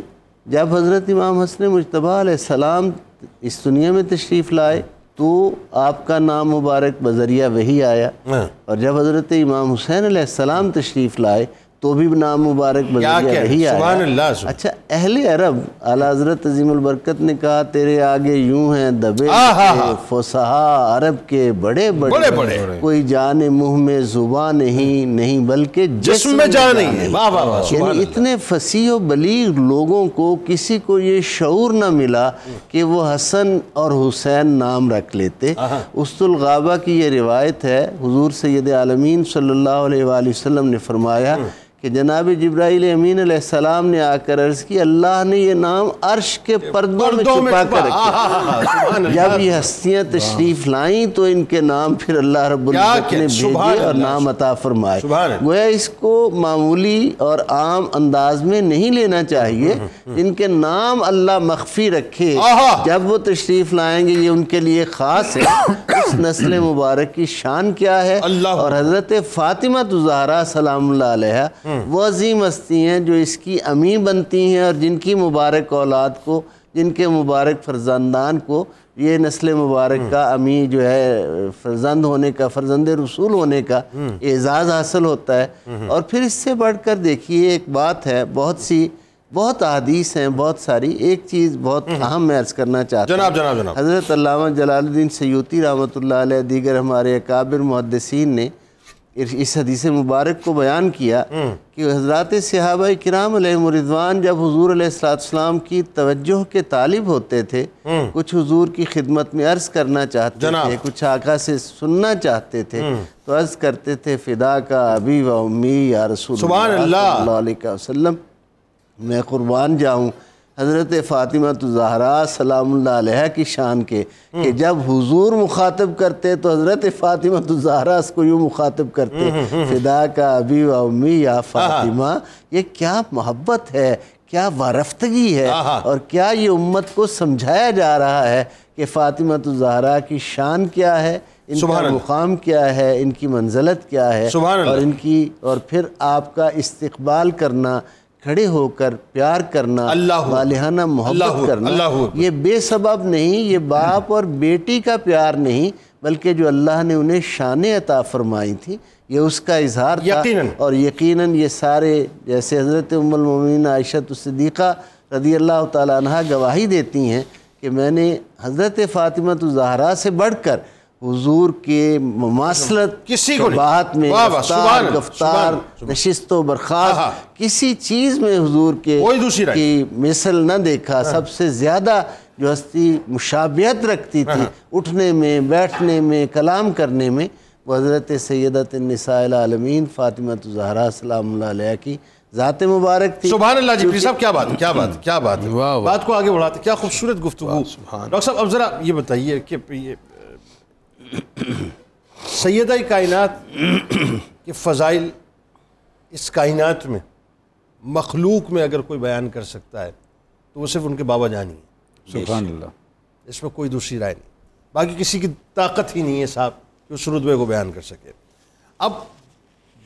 جب حضرت امام حسن مجتبیٰ علیہ السلام اس دنیا میں تشریف لائے تو آپ کا نام مبارک بذریعہ وحی آیا، اور جب حضرت امام حسین علیہ السلام تشریف لائے تو بھی نام مبارک بذریعہ وحی آیا۔ اچھا، اہل عرب اعلیٰ حضرت عظیم البرکت نے کہا تیرے آگے یوں ہیں دبے فصحا عرب کے بڑے بڑے، کوئی جان منہ میں زبان نہیں بلکہ جسم میں جان نہیں ہے۔ یعنی اتنے فصیح و بلیغ لوگوں کو کسی کو یہ شعور نہ ملا کہ وہ حسن اور حسین نام رکھ لیتے۔ اسد الغابہ کی یہ روایت ہے، حضور سید عالمین صلی اللہ علیہ وآلہ وسلم نے فرمایا کہ جناب جبرائیل امین علیہ السلام نے آ کر عرض کی اللہ نے یہ نام عرش کے پردوں میں چھپا کر رکھے، جب یہ ہستیاں تشریف لائیں تو ان کے نام پھر اللہ رب العزت نے بھیجے اور نام عطا فرمائے۔ گویا اس کو معمولی اور عام انداز میں نہیں لینا چاہیے، ان کے نام اللہ مخفی رکھے، جب وہ تشریف لائیں گے یہ ان کے لیے خاص ہے۔ اس نسل مبارک کی شان کیا ہے، اور حضرت فاطمہ الزہراء سلام اللہ علیہ وہ عظیم ہستی ہیں جو اس کی امی بنتی ہیں اور جن کی مبارک اولاد کو جن کے مبارک فرزندان کو یہ نسل مبارک کا امی جو ہے فرزند ہونے کا، فرزند رسول ہونے کا اعزاز حاصل ہوتا ہے۔ اور پھر اس سے بڑھ کر دیکھیے ایک بات ہے، بہت احادیث ہیں، بہت ساری، ایک چیز بہت اہم میں عرض کرنا چاہتا ہوں۔ جناب حضرت علامہ جلال الدین سیوطی رحمۃ اللہ علیہ دیگر ہمارے اکابر محدثین نے اس حدیث مبارک کو بیان کیا کہ حضرات صحابہ کرام علیہم رضوان جب حضور علیہ السلام کی توجہ کے طالب ہوتے تھے، کچھ حضور کی خدمت میں عرض کرنا چاہتے تھے، کچھ آقا سے سننا چاہتے تھے، تو عرض کرتے تھے فدا کا ابی و امی یا رسول اللہ صلی اللہ علیہ وسلم، میں قربان جاؤں حضرت فاطمہ الزہرا سلام اللہ علیہ کی شان کے، کہ جب حضور مخاطب کرتے تو حضرت فاطمہ الزہرا اس کو یوں مخاطب کرتے، فدا کا ابی و امی یا فاطمہ۔ یہ کیا محبت ہے، کیا وارفتگی ہے، اور کیا یہ امت کو سمجھایا جا رہا ہے کہ فاطمہ الزہرا کی شان کیا ہے، ان کا مقام کیا ہے، ان کی منزلت کیا ہے، اور پھر آپ کا استقبال کرنا، کھڑے ہو کر پیار کرنا، والہانہ محبت کرنا، یہ بے سبب نہیں، یہ باپ اور بیٹی کا پیار نہیں، بلکہ جو اللہ نے انہیں شانیں عطا فرمائی تھی یہ اس کا اظہار تھا۔ اور یقیناً یہ سارے، جیسے حضرت ام المومنین عائشہ الصدیقہ رضی اللہ تعالیٰ عنہا گواہی دیتی ہیں کہ میں نے حضرت فاطمہ الزہرا سے بڑھ کر حضور کے مماثلت بات میں، گفتار، نشست و برخاست، کسی چیز میں حضور کے کی مثل نہ دیکھا۔ سب سے زیادہ جو ہستی مشابہت رکھتی تھی اٹھنے میں، بیٹھنے میں، کلام کرنے میں، وہ حضرت سیدۃ النساء العالمین فاطمہ الزہرا سلام اللہ علیہ کی ذات مبارک تھی۔ سبحان اللہ جی، صاحب کیا بات ہے، کیا بات ہے، کیا بات ہے، بات کو آگے بڑھاتے، کیا خوبصورت گفتگو۔ ڈاکٹر صاحب اب ذرا یہ بتائیے کہ سیدہ کائنات کے فضائل اس کائنات میں، مخلوق میں اگر کوئی بیان کر سکتا ہے تو وہ صرف ان کے بابا جان ہی ہیں۔ سبحان اللہ، اس میں کوئی دوسری رائے نہیں، باقی کسی کی طاقت ہی نہیں ہے صاحب کہ اس رتبے کو بیان کر سکے۔ اب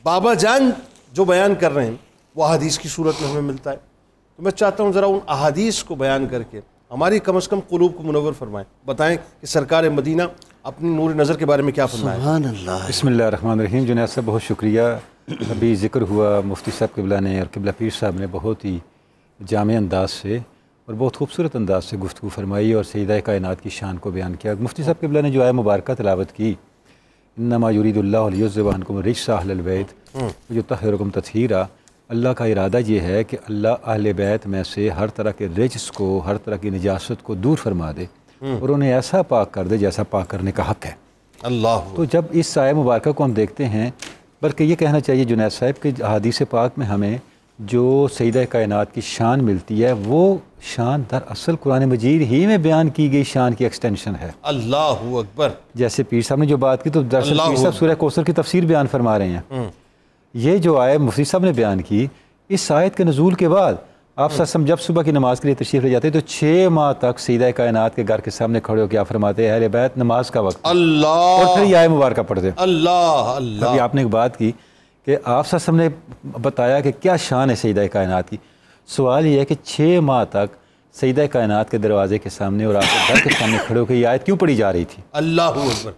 بابا جان جو بیان کر رہے ہیں وہ احادیث کی صورت میں ہمیں ملتا ہے، تو میں چاہتا ہوں ذرا ان احادیث کو بیان کر کے ہماری کم از کم قلوب کو منور فرمائیں، بتائیں کہ سرکار مدینہ اپنی نور نظر کے بارے میں کیا فرمایا۔ سبحان اللہ، بسم اللہ الرحمن الرحیم۔ جنید صاحب بہت شکریہ، ابھی ذکر ہوا مفتی صاحب قبلہ نے اور قبلہ پیر صاحب نے بہت ہی جامع انداز سے اور بہت خوبصورت انداز سے گفتگو فرمائی اور سیدہ کائنات کی شان کو بیان کیا۔ مفتی صاحب قبلہ نے جو آیہ مبارکہ تلاوت کی، انما یرید اللہ لیذھب عنکم الرجس اہل البیت ویطہرکم تطہیرا، اللہ کا ارادہ یہ ہے کہ اللہ اہل بیت میں سے ہر طرح کے رجس کو، ہر طرح کی نجاست کو دور فرما دے اور انہیں ایسا پاک کر دے جیسا پاک کرنے کا حق ہے۔ اللہ، تو جب اس آیہ مبارکہ کو ہم دیکھتے ہیں، بلکہ یہ کہنا چاہیے جنید صاحب کہ احادیث پاک میں ہمیں جو سیدہ کائنات کی شان ملتی ہے وہ شان دراصل قرآن مجید ہی میں بیان کی گئی شان کی ایکسٹینشن ہے۔ اللہ اکبر۔ جیسے پیر صاحب نے جو بات کی تو دراصل پیر صاحب سورہ کوثر کی تفسیر بیان فرما رہے ہیں۔ یہ جو آیت مفتی صاحب نے بیان کی، اس آیت کے نزول کے بعد آپ سب جب صبح کی نماز کے لیے تشریف لے جاتے تو 6 ماہ تک سیدہ کائنات کے گھر کے سامنے کھڑے ہو کے آپ فرماتے ہیں اہل بیت نماز کا وقت، اللہ، اور پھر یہ آیت مبارکہ پڑھتے۔ اللہ اللہ، ابھی آپ نے ایک بات کی کہ آپ سب نے بتایا کہ کیا شان ہے سیدہ کائنات کی۔ سوال یہ ہے کہ 6 ماہ تک سیدہ کائنات کے دروازے کے سامنے اور آپ کے گھر کے سامنے کھڑے ہو کے یہ آیت کیوں پڑھی جا رہی تھی؟ اللہ اکبر۔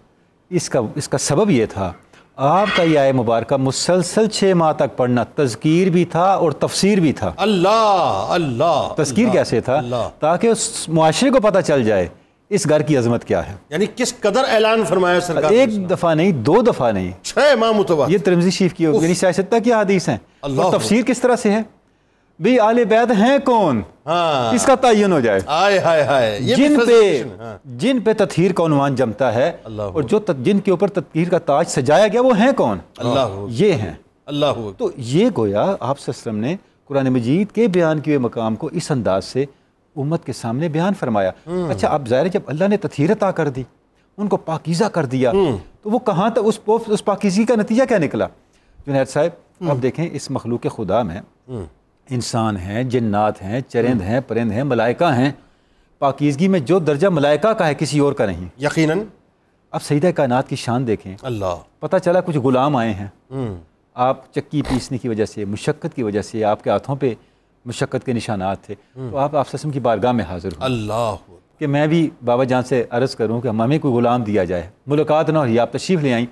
اس کا سبب یہ تھا، آپ کا یہ آیت مبارکہ مسلسل 6 ماہ تک پڑھنا تذکیر بھی تھا اور تفسیر بھی تھا۔ اللہ اللہ، تذکیر کیسے تھا؟ تاکہ اس معاشرے کو پتہ چل جائے اس گھر کی عظمت کیا ہے۔ یعنی کس قدر اعلان فرمایا سرکار، ایک دفعہ نہیں، 2 دفعہ نہیں، 6 ماہ متواتر۔ یہ ترمذی شریف کی یعنی سیاستہ کی حدیث ہیں۔ اور تفسیر کس طرح سے ہے؟ بھی اہل بیت ہیں کون، اس کا تعین ہو جائے، جن پہ تطہیر کا عنوان جمتا ہے اور جو جن کے اوپر تطہیر کا تاج سجایا گیا وہ ہیں کون، یہ ہیں۔ اللہ، تو یہ گویا آپ صلی اللہ علیہ وسلم نے قرآن مجید کے بیان کیے مقام کو اس انداز سے امت کے سامنے بیان فرمایا۔ اچھا، اب ظاہر ہے جب اللہ نے تطہیر عطا کر دی، ان کو پاکیزہ کر دیا، تو وہ کہاں تک اس پاکیزگی کا نتیجہ کیا نکلا؟ جنید صاحب اب دیکھیں، اس مخلوق خدا میں انسان ہیں، جنات ہیں، چرند ہیں، پرند ہیں، ملائکہ ہیں۔ پاکیزگی میں جو درجہ ملائکہ کا ہے کسی اور کا نہیں، یقیناً۔ اب سیدہ کائنات کی شان دیکھیں، اللہ، پتہ چلا کچھ غلام آئے ہیں، آپ چکی پیسنے کی وجہ سے، مشقت کی وجہ سے آپ کے ہاتھوں پہ مشقت کے نشانات تھے، تو آپ وسلم کی بارگاہ میں حاضر ہوئے اللہ کہ میں بھی بابا جان سے عرض کروں کہ ہمیں کوئی غلام دیا جائے. ملاقات نہ ہوئی، آپ تشریف لے آئیں.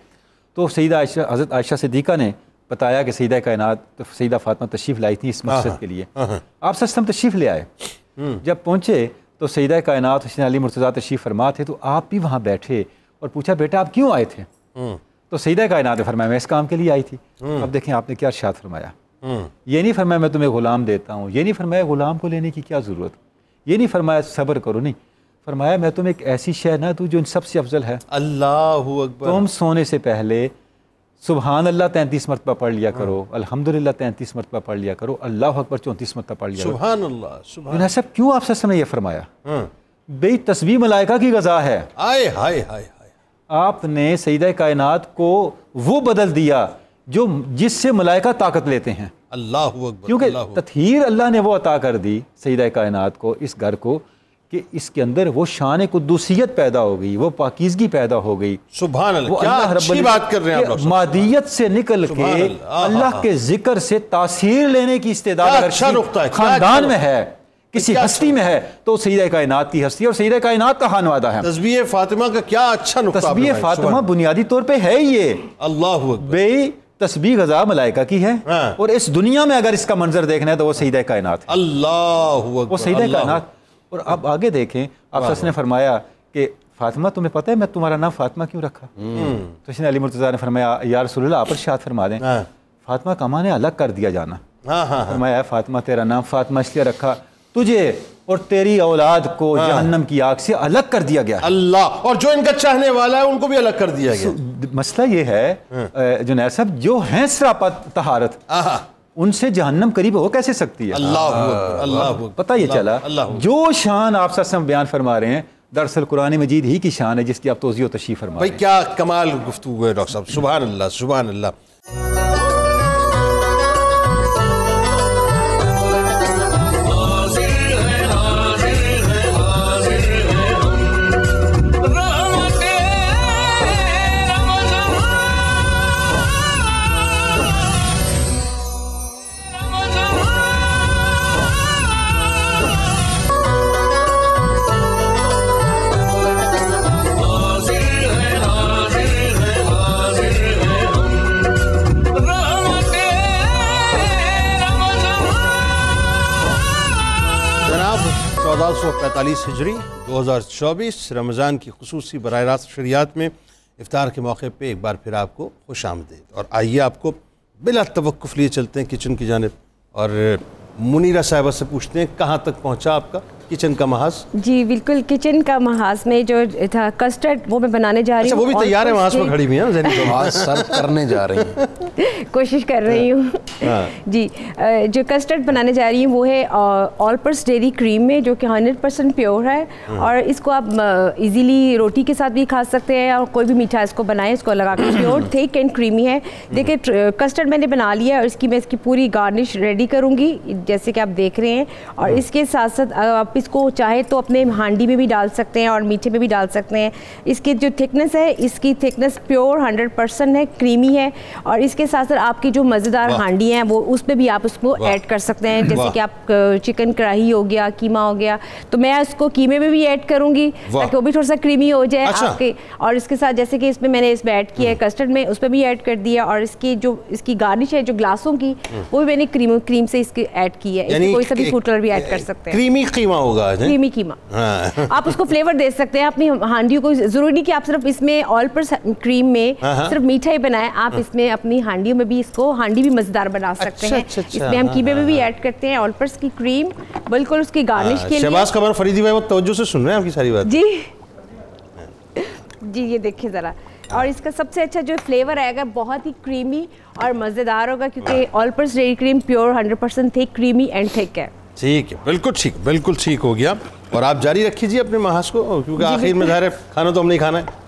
تو سیدہ عائشہ، حضرت عائشہ صدیقہ نے بتایا کہ سیدہ کائنات سیدہ فاطمہ تشریف لائی تھی اس مقصد کے لیے. آپ سسٹم تشریف لے آئے. جب پہنچے تو سیدہ کائنات حسین علی مرتضیٰ تشریف فرما تھے، تو آپ بھی وہاں بیٹھے اور پوچھا بیٹا آپ کیوں آئے تھے؟ تو سیدہ کائنات نے فرمایا میں اس کام کے لیے آئی تھی. اب دیکھیں آپ نے کیا ارشاد فرمایا. یہ نہیں فرمایا میں تمہیں غلام دیتا ہوں، یہ نہیں فرمایا غلام کو لینے کی کیا ضرورت، یہ نہیں فرمایا صبر کرو، نہیں فرمایا میں تمہیں ایک ایسی شے نہ دوں جو ان سب سے افضل ہے. اللہ اکبر. تم سونے سے پہلے سبحان اللہ 33 مرتبہ پڑھ لیا کرو، الحمدللہ 33 مرتبہ پڑھ لیا کرو، اللہ اکبر 34 مرتبہ پڑھ لیا کرو. سبحان اللہ سبحان اللہ. صاحب کیوں آپ سے نے یہ فرمایا؟ بھئی تسبیح ملائکہ کی غذا ہے. ہائے ہائے ہائے. آپ نے سیدہ کائنات کو وہ بدل دیا جو جس سے ملائکہ طاقت لیتے ہیں. اللہ اکبر. کیونکہ تطہیر اللہ نے وہ عطا کر دی سیدہ کائنات کو، اس گھر کو، کہ اس کے اندر وہ شان قدوسیت پیدا ہو گئی، وہ پاکیزگی پیدا ہو گئی. سبحان اللہ. کیا اچھی بات کر رہے ہیں آپ. مادیت سے نکل کے اللہ کے ذکر سے تاثیر لینے کی استعداد اگر خاندان میں ہے، کسی ہستی میں ہے، تو سیدہ کائنات کی ہستی اور سیدہ کائنات کا خانوادہ ہے. تسبیح فاطمہ کا کیا اچھا نقطہ. تسبیح فاطمہ بنیادی طور پہ ہے یہ. اللہ اکبر. بے تسبیح غذا ملائکہ کی ہے، اور اس دنیا میں اگر اس کا منظر دیکھنا ہے تو وہ سیدہ کائنات ہے. اللہ اکبر. وہ سیدہ کائنات. اور اب آگے دیکھیں، آپ سس نے فرمایا کہ فاطمہ تمہیں پتہ ہے میں تمہارا نام فاطمہ کیوں رکھا؟ تو حسین علی مرتضیٰ نے فرمایا یا رسول اللہ آپ ارشاد فرما دیں. فاطمہ کا معنی الگ کر دیا جانا. فرمایا فاطمہ تیرا نام فاطمہ اس لیے رکھا تجھے اور تیری اولاد کو جہنم کی آگ سے الگ کر دیا گیا. اللہ. اور جو ان کا چاہنے والا ہے ان کو بھی الگ کر دیا گیا. مسئلہ یہ ہے جنید صاحب، جو ہیں سراپا طہارت، ان سے جہنم قریب ہو کیسے سکتی ہے؟ اللہ. پتہ یہ چلا جو شان آپ سے بیان فرما رہے ہیں دراصل قرآن مجید ہی کی شان ہے جس کی آپ توضیح و تشریح فرما رہے ہیں. بھائی کیا کمال گفتگو ہے ڈاکٹر صاحب. سبحان اللہ سبحان اللہ. جناب 1445 ہجری 2024 رمضان کی خصوصی براہ راست شریعت میں افطار کے موقع پہ ایک بار پھر آپ کو خوش آمدید. اور آئیے آپ کو بلا توقف لیے چلتے ہیں کچن کی جانب اور منیرہ صاحبہ سے پوچھتے ہیں کہاں تک پہنچا آپ کا کچن کا محاذ. جی بالکل، کچن کا محاذ میں جو تھا کسٹرڈ وہ میں بنانے جا رہی ہوں. وہ بھی تیار ہے محاذ میں کھڑی ہوئی ہیں، محاذ سرو کرنے جا رہی ہیں. کوشش کر رہی ہوں. جی جو کسٹرڈ بنانے جا رہی ہوں وہ ہے آل پرس ڈیری کریم میں، جو کہ 100% پیور ہے، اور اس کو آپ ایزیلی روٹی کے ساتھ بھی کھا سکتے ہیں اور کوئی بھی میٹھا اس کو بنائیں اس کو لگا کے. پیور تھک اینڈ کریمی ہے. دیکھیں کسٹرڈ میں نے بنا لیا اور میں اس کی پوری گارنش ریڈی کروں گی جیسے کہ آپ دیکھ رہے ہیں. اور اس کے ساتھ ساتھ آپ اس کو چاہے تو اپنے ہانڈی میں بھی ڈال سکتے ہیں اور میٹھے میں بھی ڈال سکتے ہیں. اس کی جو تھکنس ہے، اس کی تھکنس پیور 100% ہے، کریمی ہے. اور اس کے ساتھ ساتھ آپ کی جو مزیدار ہانڈی ہیں وہ اس پہ بھی آپ اس کو ایڈ کر سکتے ہیں. جیسے کہ آپ چکن کڑاہی ہو گیا، قیمہ ہو گیا، تو میں اس کو قیمے میں بھی ایڈ کروں گی تاکہ وہ بھی تھوڑا سا کریمی ہو جائے آپ کے. اور اس کے ساتھ جیسے کہ اس میں نے اس میں ایڈ کیا ہے کسٹرڈ میں، اس پہ بھی ایڈ کر دیا. اور اس کی جو اس کی گارنش ہے جو گلاسوں کی، وہ بھی میں نے کریم سے اس کی ایڈ کی ہے. اس میں کوئی سا بھی فوڈ کلر بھی ایڈ کر سکتے ہیں. کریمی قیمہ ہوگا، کریمی قیمہ. آپ اس کو فلیور دے سکتے ہیں اپنی ہانڈیوں کو. ضروری نہیں کہ آپ صرف اس میں آل پرس کریم میں صرف میٹھا ہی بنائیں، آپ اس میں اپنی ہانڈیوں میں بھی اس کو ہانڈی بھی مزیدار بنا سکتے ہیں. اس میں ہم قیمے میں بھی ایڈ کرتے ہیں آل پرس کی کریم بالکل اس کی گارنش کے لیے. شہباز قمر فریدی بھائی وہ توجہ سے سن رہے ہیں آپ کی ساری بات. جی جی یہ دیکھیں ذرا. اور اس کا سب سے اچھا جو فلیور آئے گا بہت ہی کریمی اور مزیدار ہوگا کیونکہ آل پرس ڈیری کریم پیور 100% تھک، کریمی اینڈ تھک ہے. ٹھیک ہے، بالکل ٹھیک ہو گیا. اور آپ جاری رکھیے اپنے محاذ کو کیونکہ آخر میں ظاہر ہے کھانا تو ہم نہیں کھانا ہے.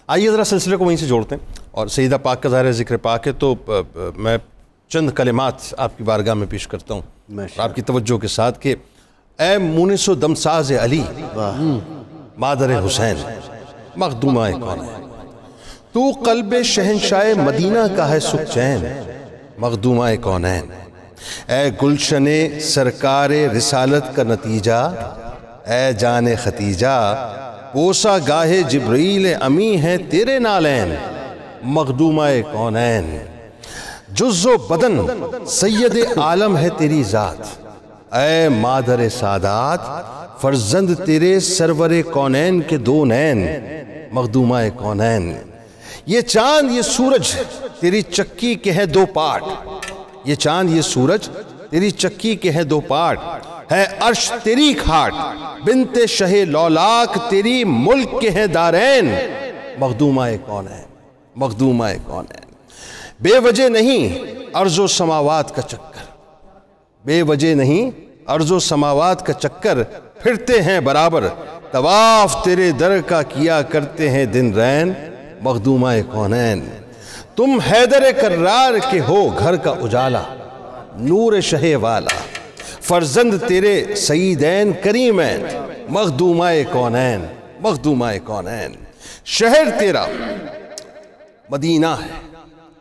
آئیے ذرا سلسلے کو وہیں سے جوڑتے ہیں. اور سیدہ پاک کا ظاہر ہے ذکر پاک ہے تو میں چند کلمات آپ کی بارگاہ میں پیش کرتا ہوں آپ کی توجہ کے ساتھ کہ اے مونس و دمساز علی، مادر حسین، مخدومہ کون ہے تو، قلب شہنشاہ مدینہ کا ہے سکھ چین، مخدومہ کونین. اے گلشن سرکار رسالت کا نتیجہ، اے جان ختیجہ پوسا گاہے جبریل امی ہے تیرے نالین، مخدومہ کونین، جز و بدن سید عالم ہے تیری ذات، اے مادر سادات فرزند تیرے سرور کونین کے دو نین، مخدومہ کونین۔ یہ چاند یہ سورج تیری چکی کے ہیں دو پارٹ، یہ چاند یہ سورج تیری چکی کے ہیں دو پارٹ، ہے عرش تیری کھاٹ، بنت شہ لولاک تیری ملک کے ہیں دارین، مخدومہ کونین، مخدومہ کونین۔ بے وجہ نہیں ارض و سماوات کا چکر، بے وجہ نہیں ارض و سماوات کا چکر، پھرتے ہیں برابر طواف تیرے در کا کیا کرتے ہیں دن رین، مخدومہ کونین۔ تم حیدر کرار کے ہو گھر کا اجالا، نور شہ والا فرزند تیرے سیدین کریمین، مخدومہ کونین، مخدومہ کونین۔ شہر تیرا مدینہ ہے،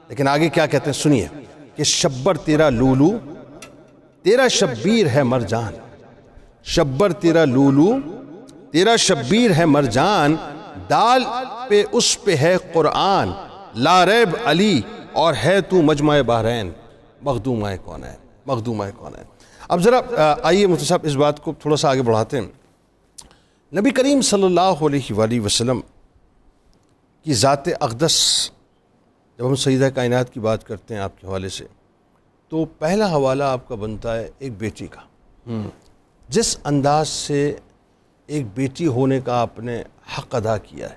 لیکن آگے کیا کہتے ہیں سنیے کہ شبر تیرا لولو تیرا شبیر ہے مرجان، شبر تیرا لولو تیرا شبیر ہے مرجان، دال پہ اس پہ ہے قرآن، لا ریب علی اور ہے تو مجمع بحرین، مخدومہ کونین، مخدومہ کونین۔ اب ذرا آئیے مفتی صاحب اس بات کو تھوڑا سا آگے بڑھاتے ہیں۔ نبی کریم صلی اللہ علیہ وآلہ وسلم کی ذات اقدس، جب ہم سیدہ کائنات کی بات کرتے ہیں آپ کے حوالے سے، تو پہلا حوالہ آپ کا بنتا ہے ایک بیٹی کا۔ جس انداز سے ایک بیٹی ہونے کا آپ نے حق ادا کیا ہے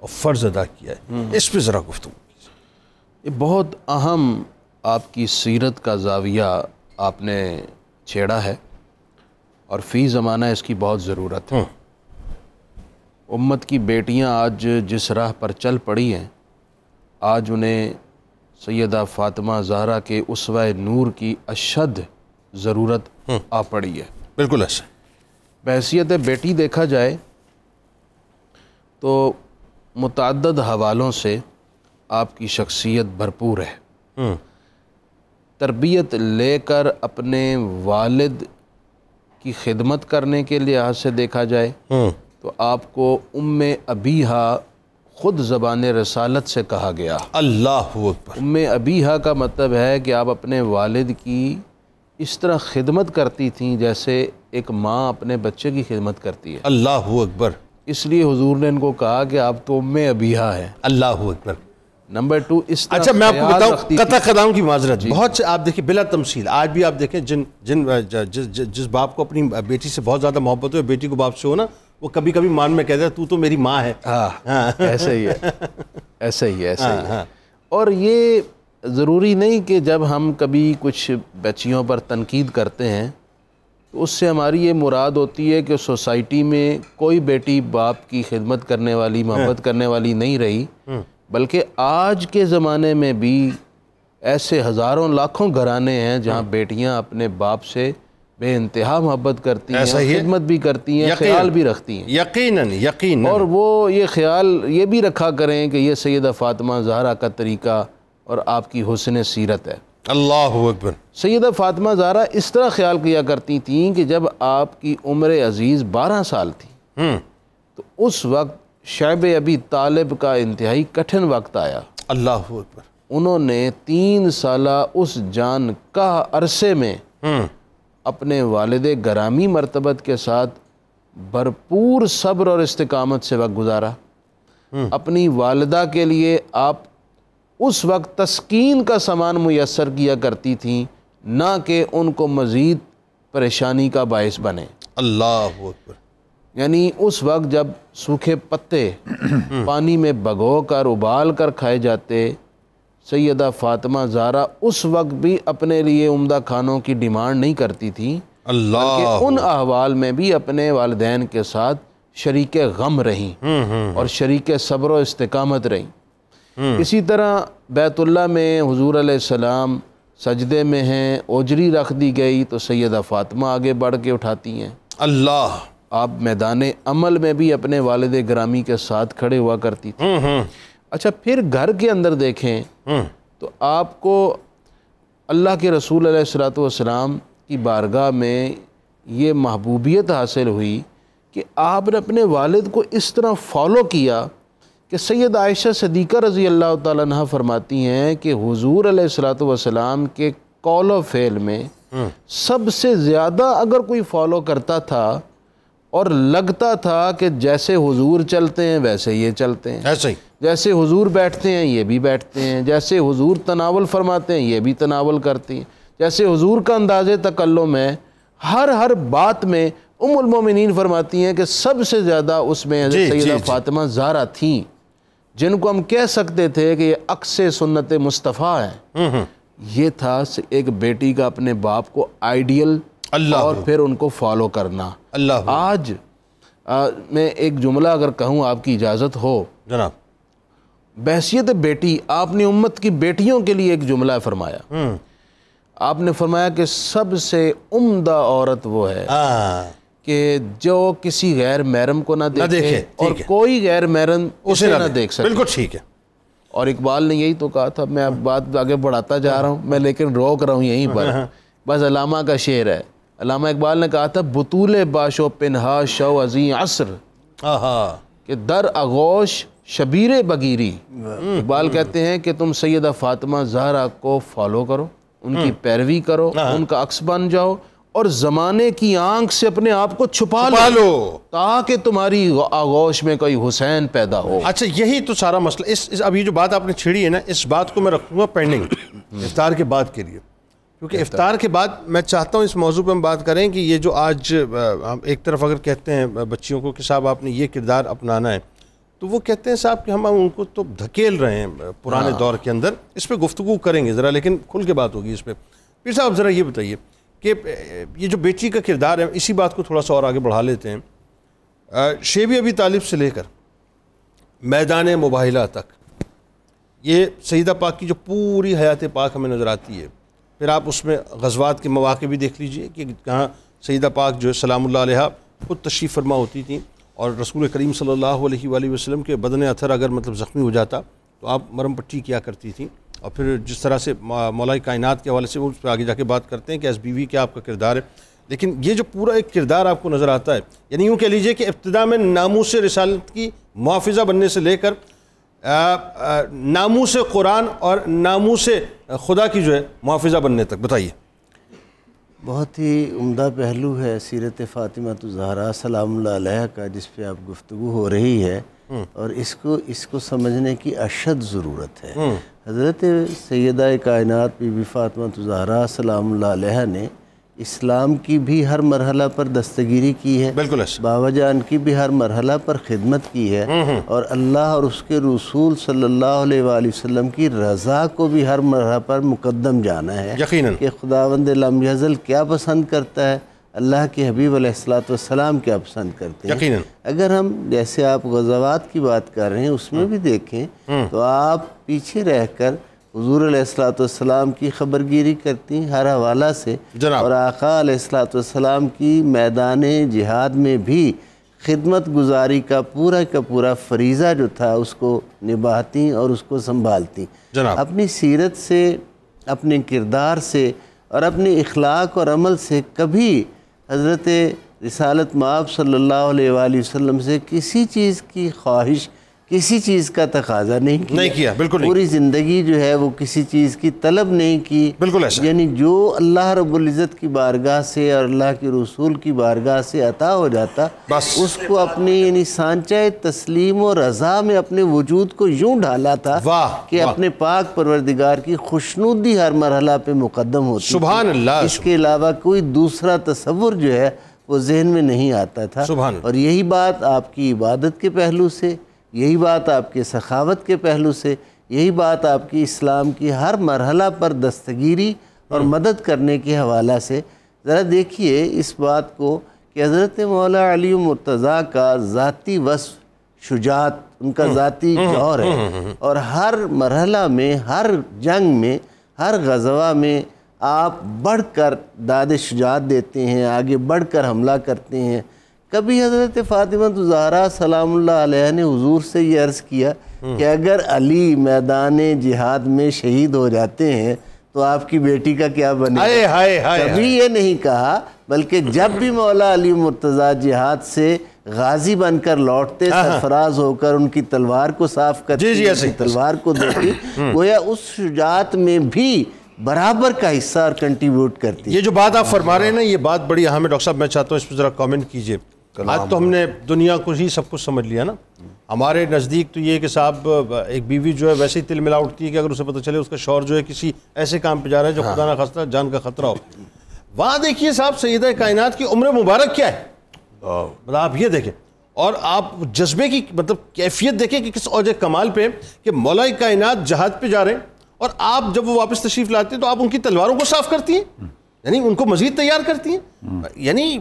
اور فرض ادا کیا ہے، اس پہ ذرا گفتگو کیجیے۔ یہ بہت اہم آپ کی سیرت کا زاویہ آپ نے چھیڑا ہے، اور فی زمانہ اس کی بہت ضرورت ہے۔ امت کی بیٹیاں آج جس راہ پر چل پڑی ہیں، آج انہیں سیدہ فاطمہ زہرا کے اسوہ نور کی اشد ضرورت آ پڑی ہے۔ بالکل ایسا بحیثیت بیٹی دیکھا جائے تو متعدد حوالوں سے آپ کی شخصیت بھرپور ہے۔ تربیت لے کر اپنے والد کی خدمت کرنے کے لحاظ سے دیکھا جائے تو آپ کو ام ابیہا خود زبان رسالت سے کہا گیا۔ اللہ اکبر۔ ام ابیہا کا مطلب ہے کہ آپ اپنے والد کی اس طرح خدمت کرتی تھیں جیسے ایک ماں اپنے بچے کی خدمت کرتی ہے۔ اللہ اکبر۔ اس لیے حضور نے ان کو کہا کہ آپ تو ام ابیہا ہیں۔ اللہ اکبر۔ نمبر 2 اس طرح اچھا میں آپ کو خیال بتاؤں، رکھتی قطع تھی۔ قدام کی معذرت، بہت سے آپ دیکھیں بلا تمثیل آج بھی آپ دیکھیں جس باپ کو اپنی بیٹی سے بہت زیادہ محبت ہو، بیٹی کو باپ سے ہو نا، وہ کبھی کبھی مان میں کہتا ہے تو میری ماں ہے۔ ایسا ہی ہے، ایسا ہی ہے، ایسا ہی ہے۔ اور یہ ضروری نہیں کہ جب ہم کبھی کچھ بچیوں پر تنقید کرتے ہیں تو اس سے ہماری یہ مراد ہوتی ہے کہ سوسائٹی میں کوئی بیٹی باپ کی خدمت کرنے والی، محبت کرنے والی نہیں رہی، بلکہ آج کے زمانے میں بھی ایسے ہزاروں لاکھوں گھرانے ہیں جہاں بیٹیاں اپنے باپ سے بے انتہا محبت کرتی ہیں، خدمت بھی کرتی ہیں، خیال بھی رکھتی ہیں۔ یقیناً یقیناً۔ اور وہ یہ خیال یہ بھی رکھا کریں کہ یہ سیدہ فاطمہ زہرا کا طریقہ اور آپ کی حسن سیرت ہے۔ اللہ اکبر۔ سیدہ فاطمہ زہرا اس طرح خیال کیا کرتی تھیں کہ جب آپ کی عمر عزیز 12 سال تھی تو اس وقت شعب ابی طالب کا انتہائی کٹھن وقت آیا۔ اللہ اکبر۔ انہوں نے 3 سالہ اس جان کا عرصے میں اپنے والد گرامی مرتبت کے ساتھ بھرپور صبر اور استقامت سے وقت گزارا۔ اپنی والدہ کے لیے آپ اس وقت تسکین کا سامان میسر کیا کرتی تھیں، نہ کہ ان کو مزید پریشانی کا باعث بنے۔ اللہ اکبر۔ یعنی اس وقت جب سوکھے پتے پانی میں بھگو کر ابال کر کھائے جاتے، سیدہ فاطمہ زہرا اس وقت بھی اپنے لیے عمدہ کھانوں کی ڈیمانڈ نہیں کرتی تھی، بلکہ ان احوال میں بھی اپنے والدین کے ساتھ شریک غم رہیں اور شریک صبر و استقامت رہیں۔ اسی طرح بیت اللہ میں حضور علیہ السلام سجدے میں ہیں، اوجری رکھ دی گئی تو سیدہ فاطمہ آگے بڑھ کے اٹھاتی ہیں۔ اللہ۔ آپ میدان عمل میں بھی اپنے والد گرامی کے ساتھ کھڑے ہوا کرتی تھی۔ اچھا پھر گھر کے اندر دیکھیں تو آپ کو اللہ کے رسول علیہ الصلوۃ والسلام کی بارگاہ میں یہ محبوبیت حاصل ہوئی کہ آپ نے اپنے والد کو اس طرح فالو کیا کہ سید عائشہ صدیقہ رضی اللہ تعالیٰ عنہ فرماتی ہیں کہ حضور علیہ الصلوۃ والسلام کے قول و فعل میں سب سے زیادہ اگر کوئی فالو کرتا تھا اور لگتا تھا کہ جیسے حضور چلتے ہیں ویسے یہ چلتے ہیں، ایسے ہی جیسے حضور بیٹھتے ہیں یہ بھی بیٹھتے ہیں، جیسے حضور تناول فرماتے ہیں یہ بھی تناول کرتی ہیں، جیسے حضور کا انداز تکلم ہے، ہر بات میں ام المومنین فرماتی ہیں کہ سب سے زیادہ اس میں حضرت سیدہ فاطمہ زہرا تھیں، جن کو ہم کہہ سکتے تھے کہ یہ عکس سنت مصطفیٰ ہیں۔ یہ تھا ایک بیٹی کا اپنے باپ کو آئیڈیل اور پھر ان کو فالو کرنا۔ آج میں ایک جملہ اگر کہوں آپ کی اجازت ہو جناب، بحیثیت بیٹی آپ نے امت کی بیٹیوں کے لیے ایک جملہ فرمایا، آپ نے فرمایا کہ سب سے عمدہ عورت وہ ہے کہ جو کسی غیر محرم کو نہ دیکھے اور کوئی غیر محرم اسے نہ دیکھ سکے۔ بالکل ٹھیک ہے۔ اور اقبال نے یہی تو کہا تھا، میں اب بات آگے بڑھاتا جا رہا ہوں میں لیکن روک رہا ہوں یہیں پر، بس علامہ کا شعر ہے۔ علامہ اقبال نے کہا تھا بطول باش و پنہا شو ازیں عصر کہ در آغوش شبیر بگیری۔ اقبال کہتے ہیں کہ تم سیدہ فاطمہ زہرا کو فالو کرو، ان کی پیروی کرو، ان کا عکس بن جاؤ اور زمانے کی آنکھ سے اپنے آپ کو چھپا لو تاکہ تمہاری آغوش میں کوئی حسین پیدا ہو۔ اچھا یہی تو سارا مسئلہ، اب یہ جو بات آپ نے چھیڑی ہے نا، اس بات کو میں رکھوں گا پینڈنگ افطار کے بعد کے لیے، کیونکہ افطار کے بعد میں چاہتا ہوں اس موضوع پہ ہم بات کریں کہ یہ جو آج ہم ایک طرف اگر کہتے ہیں بچیوں کو کہ صاحب آپ نے یہ کردار اپنانا ہے، تو وہ کہتے ہیں صاحب کہ ہم ان کو تو دھکیل رہے ہیں پرانے دور کے اندر، اس پہ گفتگو کریں گے ذرا، لیکن کھل کے بات ہوگی اس پہ۔ پھر صاحب ذرا یہ بتائیے کہ یہ جو بیٹی کا کردار ہے، اسی بات کو تھوڑا سا اور آگے بڑھا لیتے ہیں۔ شیب ابی طالب سے لے کر میدان مباہلہ تک یہ سیدہ پاک کی جو پوری حیات پاک ہمیں نظر آتی ہے، پھر آپ اس میں غزوات کے مواقع بھی دیکھ لیجئے کہ کہاں سیدہ پاک جو ہے سلام اللہ علیہ خود تشریف فرما ہوتی تھیں، اور رسول کریم صلی اللہ علیہ وآلہ وسلم کے بدن اثر اگر مطلب زخمی ہو جاتا تو آپ مرم پٹی کیا کرتی تھیں، اور پھر جس طرح سے مولا کائنات کے حوالے سے وہ اس پہ آگے جا کے بات کرتے ہیں کہ ایز بیوی کیا آپ کا کردار ہے، لیکن یہ جو پورا ایک کردار آپ کو نظر آتا ہے، یعنی یوں کہہ لیجئے کہ ابتدا میں ناموس رسالت کی محافظہ بننے سے لے کر ناموس قرآن اور ناموس خدا کی جو ہے محافظہ بننے تک، بتائیے۔ بہت ہی عمدہ پہلو ہے سیرت فاطمہ الزہرا سلام اللہ علیہ کا، جس پہ آپ گفتگو ہو رہی ہے، اور اس کو سمجھنے کی اشد ضرورت ہے۔ حضرت سیدہ کائنات بی بی فاطمہ الزہرا سلام اللہ علیہ نے اسلام کی بھی ہر مرحلہ پر دستگیری کی ہے، بالکل ایسا، بابا جان کی بھی ہر مرحلہ پر خدمت کی ہے، اور اللہ اور اس کے رسول صلی اللہ علیہ وآلہ وسلم کی رضا کو بھی ہر مرحلہ پر مقدم جانا ہے، یقیناً، کہ خداوند لم یزل کیا پسند کرتا ہے، اللہ کے حبیب علیہ السلام کیا پسند کرتے ہیں۔ یقیناً اگر ہم جیسے آپ غزوات کی بات کر رہے ہیں اس میں بھی دیکھیں تو آپ پیچھے رہ کر حضور علیہ السلام کی خبرگیری کرتی ہیں ہر حوالہ سے، اور آقا علیہ السلام کی میدان جہاد میں بھی خدمت گزاری کا پورا فریضہ جو تھا اس کو نبھاتی اور اس کو سنبھالتی، اپنی سیرت سے، اپنے کردار سے اور اپنے اخلاق اور عمل سے کبھی حضرت رسالت مآب صلی اللہ علیہ وآلہ وسلم سے کسی چیز کی خواہش، کسی چیز کا تقاضا نہیں کیا، بالکل پوری زندگی جو ہے وہ کسی چیز کی طلب نہیں کی، بالکل ایسا، یعنی جو اللہ رب العزت کی بارگاہ سے اور اللہ کے رسول کی بارگاہ سے عطا ہو جاتا اس کو اپنے یعنی سانچہ تسلیم و رضا میں اپنے وجود کو یوں ڈھالا تھا کہ اپنے پاک پروردگار کی خوشنودی ہر مرحلہ پہ مقدم ہوتی، سبحان اللہ، اس کے علاوہ کوئی دوسرا تصور جو ہے وہ ذہن میں نہیں آتا تھا، اور یہی بات آپ کی عبادت کے پہلو سے، یہی بات آپ کے سخاوت کے پہلو سے، یہی بات آپ کی اسلام کی ہر مرحلہ پر دستگیری اور مدد کرنے کے حوالہ سے، ذرا دیکھیے اس بات کو کہ حضرت مولا علی مرتضیٰ کا ذاتی وصف شجاعت، ان کا ذاتی جوہر ہے، اور ہر مرحلہ میں، ہر جنگ میں، ہر غزوہ میں آپ بڑھ کر داد شجاعت دیتے ہیں، آگے بڑھ کر حملہ کرتے ہیں۔ کبھی حضرت فاطمہ الزہرا سلام اللہ علیہ نے حضور سے یہ عرض کیا کہ اگر علی میدان جہاد میں شہید ہو جاتے ہیں تو آپ کی بیٹی کا کیا بنے گا؟ کبھی یہ نہیں کہا، بلکہ جب بھی مولا علی مرتضیٰ جہاد سے غازی بن کر لوٹتے، سرفراز ہو کر ان کی تلوار کو صاف کرتے، تلوار کو دیکھتے، گویا اس شجاعت میں بھی برابر کا حصہ اور کنٹریبیوٹ کرتی ہے۔ یہ جو بات آپ فرما رہے ہیں نا، یہ بات بڑی اہم ہے ڈاکٹر صاحب، میں چاہتا ہوں اس پہ ذرا کامنٹ کیجئے۔ آج تو ہم نے دنیا کو ہی سب کچھ سمجھ لیا نا، ہمارے نزدیک تو یہ کہ صاحب ایک بیوی جو ہے ویسے ہی تل ملا اٹھتی ہے کہ اگر اسے پتہ چلے اس کا شوہر جو ہے کسی ایسے کام پہ جا رہا ہے جو خدا نہ خواستہ جان کا خطرہ ہو۔ وہاں دیکھیے صاحب سیدہ کائنات کی عمر مبارک کیا ہے، مطلب آپ یہ دیکھیں، اور آپ جذبے کی مطلب کیفیت دیکھیں کہ کس اوج کمال پہ کہ مولا کائنات جہاد پہ جا رہے ہیں، اور آپ جب وہ واپس تشریف لاتے ہیں تو آپ ان کی تلواروں کو صاف کرتی ہیں، یعنی ان کو مزید تیار کرتی ہیں، یعنی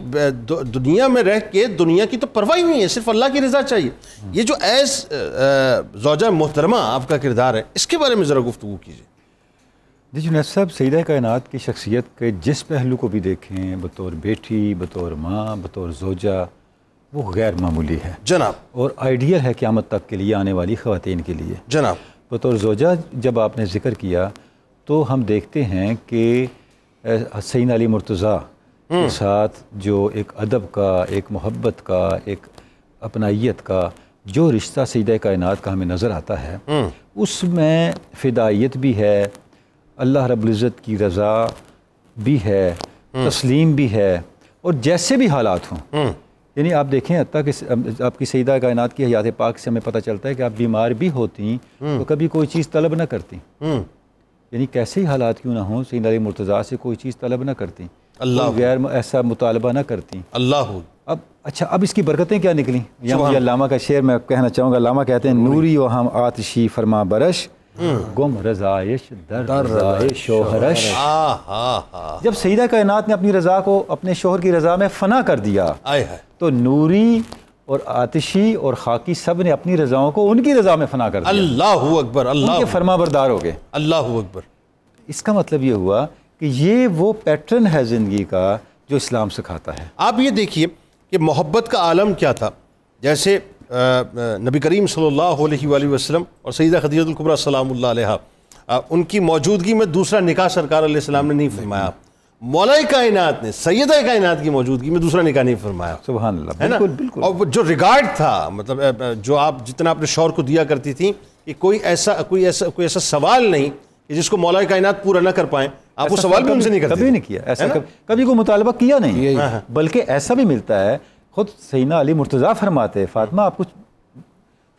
دنیا میں رہ کے دنیا کی تو پرواہ ہی نہیں ہے، صرف اللہ کی رضا چاہیے۔ یہ جو ایز زوجہ محترمہ آپ کا کردار ہے، اس کے بارے میں ذرا گفتگو کیجیے۔ جی جنید صاحب، سیدہ کائنات کی شخصیت کے جس پہلو کو بھی دیکھیں، بطور بیٹی، بطور ماں، بطور زوجہ، وہ غیر معمولی ہے جناب، اور آئیڈیل ہے قیامت تک کے لیے، آنے والی خواتین کے لیے جناب۔ بطور زوجہ جب آپ نے ذکر کیا تو ہم دیکھتے ہیں کہ سیدنا علی مرتضیٰ کے ساتھ جو ایک ادب کا، ایک محبت کا، ایک اپنائیت کا جو رشتہ سیدہ کائنات کا ہمیں نظر آتا ہے، اس میں فدائیت بھی ہے، اللہ رب العزت کی رضا بھی ہے، تسلیم بھی ہے، اور جیسے بھی حالات ہوں، یعنی آپ دیکھیں حتیٰ کہ آپ کی سیدہ کائنات کی حیات پاک سے ہمیں پتہ چلتا ہے کہ آپ بیمار بھی ہوتی تو کبھی کوئی چیز طلب نہ کرتی، یعنی کیسے ہی حالات کیوں نہ ہوں، سیدنا علی مرتضیٰ سے کوئی چیز طلب نہ کرتی، اللہ غیر ایسا مطالبہ نہ کرتی۔ اللہ اب اچھا، اب اس کی برکتیں کیا نکلیں؟ یا مجھے علامہ کا شعر میں کہنا چاہوں گا، علامہ کہتے ہیں نوری و ہم آتشی فرما برش، گم رضائش در رضائے شوہرش۔ جب سیدہ کائنات نے اپنی رضا کو اپنے شوہر کی رضا میں فنا کر دیا تو نوری اور آتشی اور خاکی سب نے اپنی رضاؤں کو ان کی رضا میں فنا کر دیا۔ اللہ اکبر، اللہ ان کے فرما بردار ہو گئے۔ اللہ اکبر۔ اس کا مطلب یہ ہوا کہ یہ وہ پیٹرن ہے زندگی کا جو اسلام سکھاتا ہے۔ آپ یہ دیکھیے کہ محبت کا عالم کیا تھا، جیسے نبی کریم صلی اللہ علیہ وآلہ وسلم اور سیدہ خدیجہ الکبریٰ سلام اللہ علیہا، ان کی موجودگی میں دوسرا نکاح سرکار علیہ السلام نے نہیں فرمایا، مولا کائنات نے سیدہ کائنات کی موجودگی میں دوسرا نکاح نہیں فرمایا، سبحان اللہ، ہے نا؟ بالکل۔ اور جو ریگارڈ تھا، مطلب جو آپ جتنا اپنے شوہر کو دیا کرتی تھیں کہ کوئی ایسا سوال نہیں کہ جس کو مولا کائنات پورا نہ کر پائیں، آپ وہ سوال بھی ان سے نہیں کرتے، کبھی نہیں کیا ایسا، کبھی کوئی مطالبہ کیا نہیں، بلکہ ایسا بھی ملتا ہے، خود سیدنا علی مرتضیٰ فرماتے فاطمہ آپ کچھ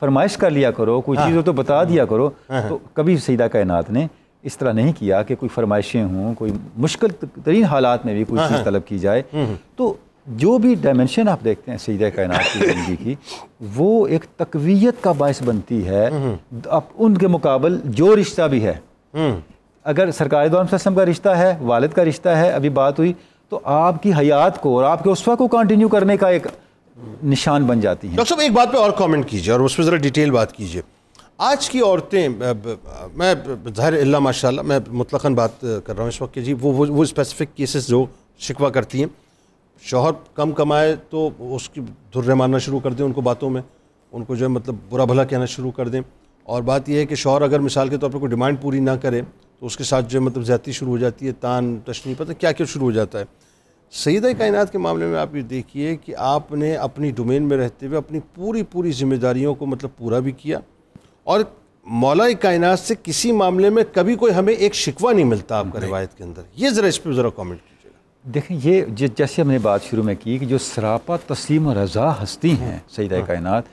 فرمائش کر لیا کرو، کوئی چیز ہو تو بتا دیا کرو، تو کبھی سیدہ کائنات نے اس طرح نہیں کیا کہ کوئی فرمائشیں ہوں، کوئی مشکل ترین حالات میں بھی کوئی چیز طلب کی جائے۔ تو جو بھی ڈائمنشن آپ دیکھتے ہیں سیدہ کائنات کی زندگی کی، وہ ایک تقویت کا باعث بنتی ہے اب ان کے مقابل جو رشتہ بھی ہے۔ اگر سرکار دو عالم صلی اللہ علیہ وسلم کا رشتہ ہے، والد کا رشتہ ہے، ابھی بات ہوئی، تو آپ کی حیات کو اور آپ کے اسوہ کو کنٹینیو کرنے کا ایک نشان بن جاتی ہیں۔ ڈاکٹر صاحب ایک بات پہ اور کامنٹ کیجیے اور اس پہ ذرا ڈیٹیل بات کیجیے۔ آج کی عورتیں، میں ظاہر اللہ ماشاء اللہ میں مطلقاً بات کر رہا ہوں اس وقت کہ جی وہ اسپیسیفک کیسز جو شکوہ کرتی ہیں، شوہر کم کمائے تو اس کی دھرے مارنا شروع کر دیں ان کو باتوں میں، ان کو جو ہے مطلب برا بھلا کہنا شروع کر دیں، اور بات یہ ہے کہ شوہر اگر مثال کے طور پر کوئی ڈیمانڈ پوری نہ کرے تو اس کے ساتھ جو ہے مطلب زیادتی شروع ہو جاتی ہے، تان تشنی، پتہ کیا کیا شروع ہو جاتا ہے۔ سیدہ کائنات کے معاملے میں آپ یہ دیکھیے کہ آپ نے اپنی ڈومین میں رہتے ہوئے اپنی پوری ذمہ داریوں کو مطلب پورا بھی کیا، اور مولا کائنات سے کسی معاملے میں کبھی کوئی ہمیں ایک شکوہ نہیں ملتا آپ کا روایت کے اندر۔ یہ ذرا اس پہ ذرا کامنٹ کیجیے گا۔ دیکھیں، یہ جیسے ہم نے بات شروع میں کی کہ جو سراپا تسلیم و رضا ہستی ہیں سیدہ کائنات،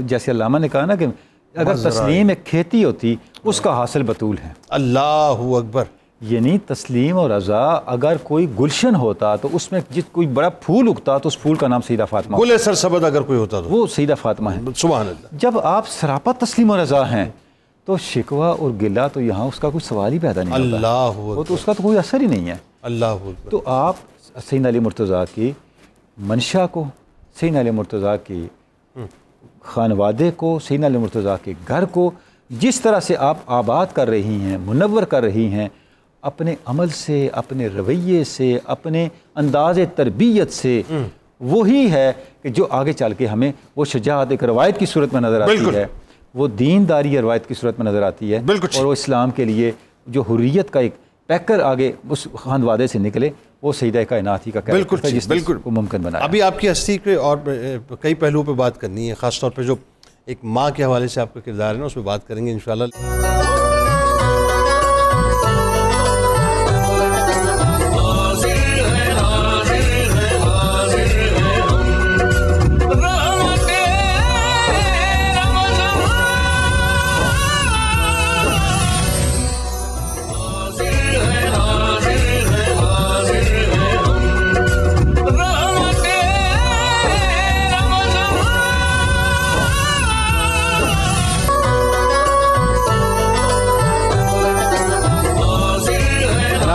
جیسے علامہ نے کہا نا کہ اگر تسلیم ایک کھیتی ہوتی اس کا حاصل بطول ہے۔ اللہ اکبر۔ یعنی تسلیم اور رضا اگر کوئی گلشن ہوتا تو اس میں کوئی بڑا پھول اگتا تو اس پھول کا نام سیدہ فاطمہ، گل سرسبد اگر کوئی ہوتا تو وہ سیدہ فاطمہ ہے۔ سبحان اللہ۔ جب آپ سراپا تسلیم و رضا ہیں تو شکوہ اور گلہ تو یہاں اس کا کوئی سوال ہی پیدا نہیں ہوتا، اللہ وہ تو اس کا تو کوئی اثر ہی نہیں ہے۔ اللہ اکبر۔ تو آپ سیدنا علی مرتضیٰ کی منشا کو، سیدنا علی مرتضیٰ کی خانوادے کو، سیدنا علی مرتضیٰ کے گھر کو جس طرح سے آپ آباد کر رہی ہیں، منور کر رہی ہیں، اپنے عمل سے، اپنے رویے سے، اپنے انداز تربیت سے، وہی ہے کہ جو آگے چل کے ہمیں وہ شجاعت ایک روایت کی صورت میں نظر آتی ہے، وہ دینداری روایت کی صورت میں نظر آتی ہے، اور وہ اسلام کے لیے جو حریت کا ایک پیکر آگے اس خاند وادے سے نکلے، وہ سیدہ کائنات ہی کا بالکل تھا جس بالکل کو ممکن بنایا۔ ابھی آپ کی ہستی پہ اور کئی پہلوؤں پہ بات کرنی ہے، خاص طور پہ جو ایک ماں کے حوالے سے آپ کا کردار ہے نا، اس پہ بات کریں گے انشاءاللہ۔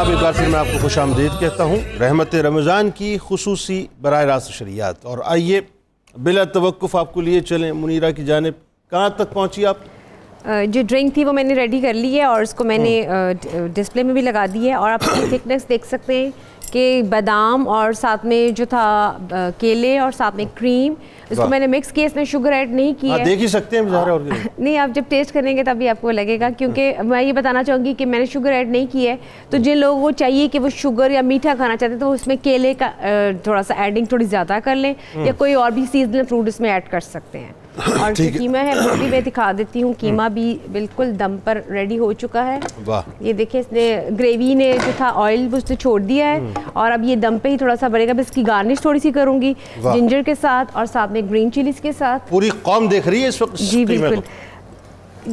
ایک بار پھر میں آپ کو خوش آمدید کہتا ہوں رحمت رمضان کی خصوصی براہ راست نشریات، اور آئیے بلا توقف آپ کو لیے چلیں منیرہ کی جانب۔ کہاں تک پہنچی آپ؟ جو ڈرنک تھی وہ میں نے ریڈی کر لی ہے اور اس کو میں نے ڈسپلے میں بھی لگا دی ہے، اور آپ اس کی تھکنیس دیکھ سکتے ہیں کہ بادام اور ساتھ میں جو تھا کیلے اور ساتھ میں کریم، اس کو میں نے مکس کیا، اس میں شوگر ایڈ نہیں کی ہے۔ دیکھ ہی سکتے ہیں ظاہر، اور نہیں آپ جب ٹیسٹ کریں گے تبھی آپ کو لگے گا، کیونکہ میں یہ بتانا چاہوں گی کہ میں نے شوگر ایڈ نہیں کی ہے، تو جن لوگوں کو چاہیے کہ وہ شوگر یا میٹھا کھانا چاہتے ہیں تو وہ اس میں کیلے کا تھوڑا سا ایڈنگ تھوڑی زیادہ کر لیں، یا کوئی اور بھی سیزنل فروٹ اس میں ایڈ کر سکتے ہیں۔ اور جو قیمہ ہے وہ بھی میں دکھا دیتی ہوں، قیمہ بھی بالکل دم پر ریڈی ہو چکا ہے۔ یہ دیکھیں اس نے گریوی نے جو تھا آئل وہ اس نے چھوڑ دیا ہے، اور اب یہ دم پہ ہی تھوڑا سا بڑھے گا۔ بس اس کی گارنش تھوڑی سی کروں گی جنجر کے ساتھ اور ساتھ میں گرین چلیز کے ساتھ۔ پوری قوم دیکھ رہی ہے اس وقت؟ جی بالکل،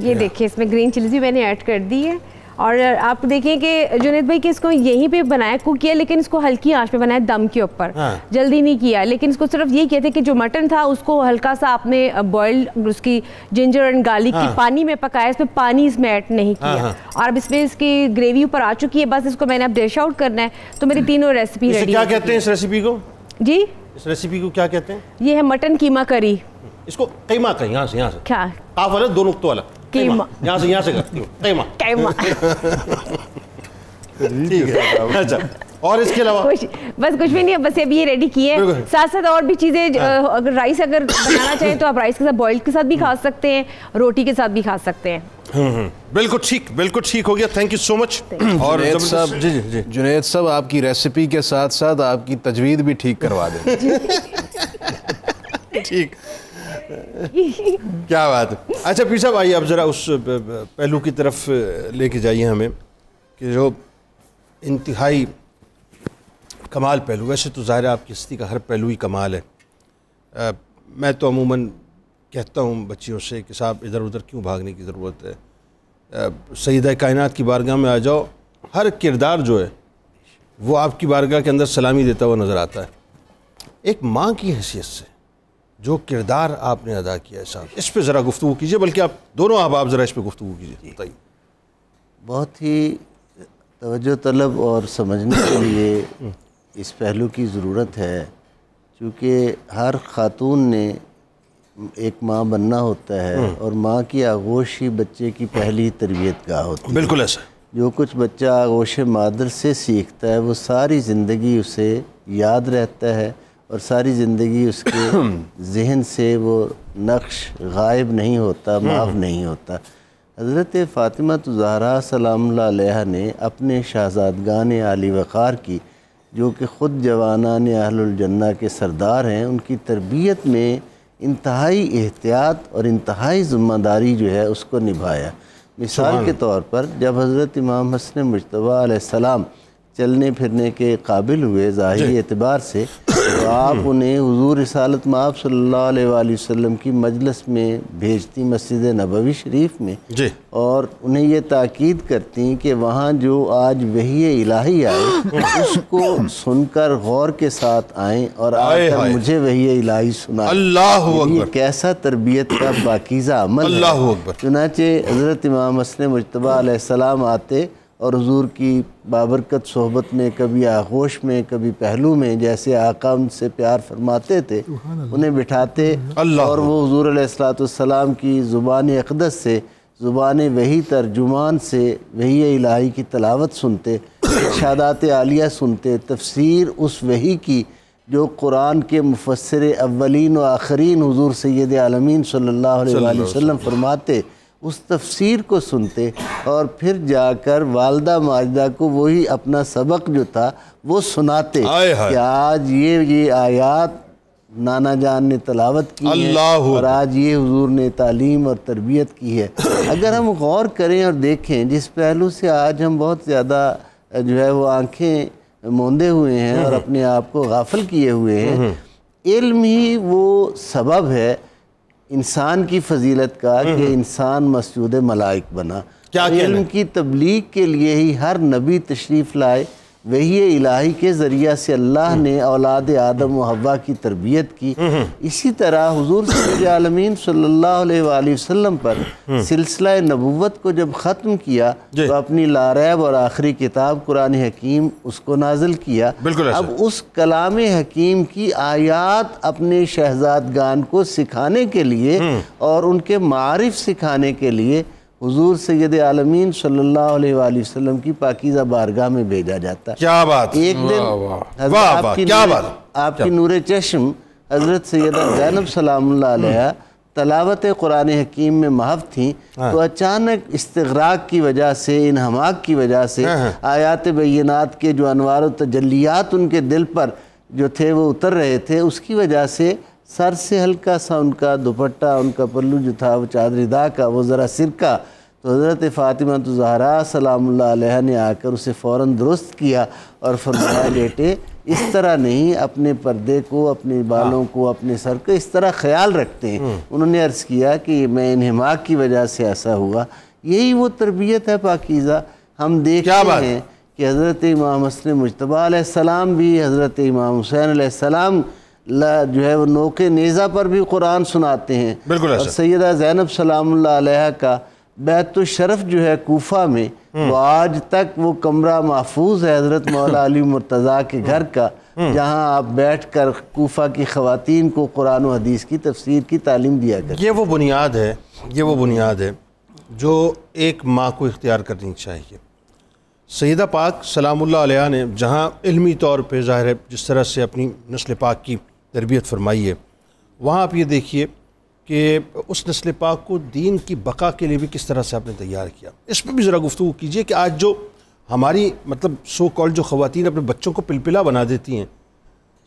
یہ دیکھیں اس میں گرین چلیز بھی میں نے ایڈ کر دی ہے، اور آپ دیکھیں کہ جنید بھائی کہ اس کو یہیں پہ بنایا کوک کیا، لیکن اس کو ہلکی آنچ پہ بنایا دم کے اوپر، جلدی نہیں کیا، لیکن اس کو صرف یہ کہتے کہ جو مٹن تھا اس کو ہلکا سا آپ نے بوائلڈ اس کی جنجر اینڈ گارلک کی پانی میں پکایا، اس میں پانی اس میں ایڈ نہیں کیا، اور اب اس میں اس کی گریوی اوپر آ چکی ہے، بس اس کو میں نے اب ڈش آؤٹ کرنا ہے۔ تو میری تینوں ریسیپی ریڈی۔ کیا کہتے ہیں اس ریسیپی کو؟ جی اس ریسیپی کو کیا کہتے ہیں؟ یہ ہے مٹن قیمہ کری۔ اس کو قیمہ کہیں، یہاں سے کیا قاف والا دو نقطوں والا قیمہ، یہاں سے کرتی ہوں قیمہ۔ ٹھیک ہے، اچھا اور اس کے علاوہ بس کچھ بھی نہیں ہے، بس ابھی یہ ریڈی کی ہے۔ ساتھ ساتھ اور بھی چیزیں، اگر رائس اگر بنانا چاہیں تو آپ رائس کے ساتھ بوائل کے ساتھ بھی کھا سکتے ہیں، روٹی کے ساتھ بھی کھا سکتے ہیں۔ بالکل ٹھیک، بالکل ٹھیک ہو گیا، تھینک یو سو مچ۔ اور جنید صاحب آپ کی ریسیپی کے ساتھ ساتھ آپ کی تجوید بھی ٹھیک کروا دیں۔ ٹھیک، کیا بات ہے۔ اچھا پیر صاحب آئیے اب ذرا اس پہلو کی طرف لے کے جائیے ہمیں کہ جو انتہائی کمال پہلو، ویسے تو ظاہر ہے آپ کی ہستی کا ہر پہلو ہی کمال ہے۔ میں تو عموماً کہتا ہوں بچیوں سے کہ صاحب ادھر ادھر کیوں بھاگنے کی ضرورت ہے، سیدہ کائنات کی بارگاہ میں آ جاؤ، ہر کردار جو ہے وہ آپ کی بارگاہ کے اندر سلامی دیتا ہوا نظر آتا ہے۔ ایک ماں کی حیثیت سے جو کردار آپ نے ادا کیا ہے صاحب، اس پہ ذرا گفتگو کیجئے، بلکہ آپ دونوں آپ ذرا اس پہ گفتگو کیجئے، بتائیے۔ بہت ہی توجہ طلب اور سمجھنے کے لیے اس پہلو کی ضرورت ہے، چونکہ ہر خاتون نے ایک ماں بننا ہوتا ہے، اور ماں کی آغوش ہی بچے کی پہلی تربیت گاہ ہوتی ہے۔ بالکل ایسا، جو کچھ بچہ آغوش مادر سے سیکھتا ہے وہ ساری زندگی اسے یاد رہتا ہے، اور ساری زندگی اس کے ذہن سے وہ نقش غائب نہیں ہوتا، معاف نہیں ہوتا۔ حضرت فاطمہ الزہرا سلام اللہ علیہا نے اپنے شہزادگان عالی وقار کی، جو کہ خود جوانان اہل الجنہ کے سردار ہیں، ان کی تربیت میں انتہائی احتیاط اور انتہائی ذمہ داری جو ہے اس کو نبھایا۔ مثال کے طور پر جب حضرت امام حسن مجتبیٰ علیہ السلام چلنے پھرنے کے قابل ہوئے ظاہری اعتبار سے، تو آپ انہیں حضور رسالت مآب صلی اللہ علیہ وآلہ وسلم کی مجلس میں بھیجتی مسجد نبوی شریف میں، اور انہیں یہ تاکید کرتی کہ وہاں جو آج وحی الہی آئے اس کو سن کر غور کے ساتھ آئیں، اور آ کر مجھے وحی الہی سنائیں۔ اللہ اکبر، یہ کیسا تربیت کا پاکیزہ عمل ہے۔ اللہ اکبر۔ چنانچہ حضرت امام حسن مجتبیٰ علیہ السلام آتے اور حضور کی بابرکت صحبت میں، کبھی آغوش میں کبھی پہلو میں، جیسے آقا ان سے پیار فرماتے تھے، انہیں بٹھاتے اور وہ حضور علیہ السلام کی زبان اقدس سے، زبان وحی ترجمان سے وحی الہی کی تلاوت سنتے، ارشادات عالیہ سنتے، تفسیر اس وحی کی جو قرآن کے مفسر اولین و آخرین حضور سید عالمین صلی اللہ علیہ وآلہ وسلم فرماتے، اس تفسیر کو سنتے اور پھر جا کر والدہ ماجدہ کو وہی اپنا سبق جو تھا وہ سناتے کہ آج یہ آیات نانا جان نے تلاوت کی ہے اور آج یہ حضور نے تعلیم اور تربیت کی ہے. اگر ہم غور کریں اور دیکھیں جس پہلو سے آج ہم بہت زیادہ جو ہے وہ آنکھیں موندے ہوئے ہیں اور اپنے آپ کو غافل کیے ہوئے ہیں، علم ہی وہ سبب ہے انسان کی فضیلت کا کہ انسان مسجود ملائک بنا. علم کی تبلیغ کے لیے ہی ہر نبی تشریف لائے. وحی الہی کے ذریعہ سے اللہ نے اولاد آدم و حوا کی تربیت کی. اسی طرح حضور سید عالمین صلی اللہ علیہ وآلہ وسلم پر سلسلہ نبوت کو جب ختم کیا تو اپنی لاریب اور آخری کتاب قرآن حکیم اس کو نازل کیا. اب اس کلام حکیم کی آیات اپنے شہزادگان کو سکھانے کے لیے اور ان کے معارف سکھانے کے لیے حضور سید عالمین صلی اللہ علیہ وآلہ وسلم کی پاکیزہ بارگاہ میں بھیجا جاتا ہے. کیا بات! ایک دن آپ کی نور چشم حضرت سیدہ زینب سلام اللہ علیہ تلاوت قرآن حکیم میں محو تھیں تو اچانک استغراق کی وجہ سے، انہماک کی وجہ سے آیات بینات کے جو انوار و تجلیات ان کے دل پر جو تھے وہ اتر رہے تھے، اس کی وجہ سے سر سے ہلکا سا ان کا دوپٹہ، ان کا پلو جو تھا وہ چادر دا کا وہ ذرا سرکا، تو حضرت فاطمہ زہرا سلام اللہ علیہ نے آ کر اسے فوراً درست کیا اور فرمایا بیٹے اس طرح نہیں، اپنے پردے کو، اپنے بالوں کو، اپنے سر کو اس طرح خیال رکھتے ہیں. انہوں نے عرض کیا کہ میں انہماک کی وجہ سے ایسا ہوا. یہی وہ تربیت ہے پاکیزہ. ہم دیکھتے ہیں کہ حضرت امام حسن مجتبیٰ علیہ السلام بھی، حضرت امام حسین علیہ السلام جو ہے وہ نوکے نیزہ پر بھی قرآن سناتے ہیں. اور سیدہ زینب سلام اللہ علیہ کا بیت الشرف جو ہے کوفہ میں، وہ آج تک وہ کمرہ محفوظ ہے حضرت مولا علی مرتضیٰ کے گھر کا، جہاں آپ بیٹھ کر کوفہ کی خواتین کو قرآن و حدیث کی تفسیر کی تعلیم دیا کرتے. یہ وہ بنیاد ہے جو ایک ماں کو اختیار کرنی چاہیے. سیدہ پاک سلام اللہ علیہ نے جہاں علمی طور پہ ظاہر ہے جس طرح سے اپنی نسل پاک کی تربیت فرمائی ہے، وہاں آپ یہ دیکھیے کہ اس نسل پاک کو دین کی بقا کے لیے بھی کس طرح سے آپ نے تیار کیا. اس پہ بھی ذرا گفتگو کیجئے کہ آج جو ہماری سو کال جو خواتین اپنے بچوں کو پلپلا بنا دیتی ہیں،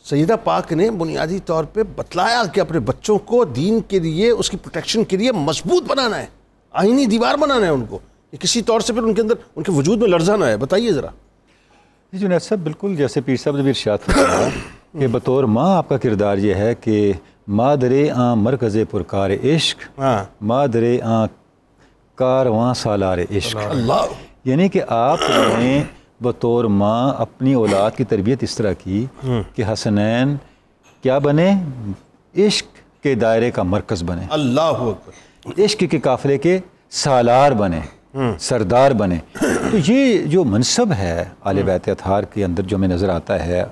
سیدہ پاک نے بنیادی طور پہ بتلایا کہ اپنے بچوں کو دین کے لیے، اس کی پروٹیکشن کے لیے مضبوط بنانا ہے، آئینی دیوار بنانا ہے ان کو، کہ کسی طور سے پھر ان کے اندر، ان کے وجود میں لرزہ نہ ہے. بتائیے ذرا. جی جنید صاحب، بالکل جیسے پیر صاحب نے بھی ارشاد فرمایا کہ بطور ماں آپ کا کردار یہ ہے کہ مادرے آن مرکز پرکار عشق، مادرے آن کارواں سالار عشق. یعنی کہ آپ نے بطور ماں اپنی اولاد کی تربیت اس طرح کی کہ حسنین کیا بنے؟ عشق کے دائرے کا مرکز بنے، اللہ اکبر، عشق کے قافلے کے سالار بنے، سردار بنے. تو یہ جو منصب ہے آل بیت اطہار کے اندر جو ہمیں نظر آتا ہے،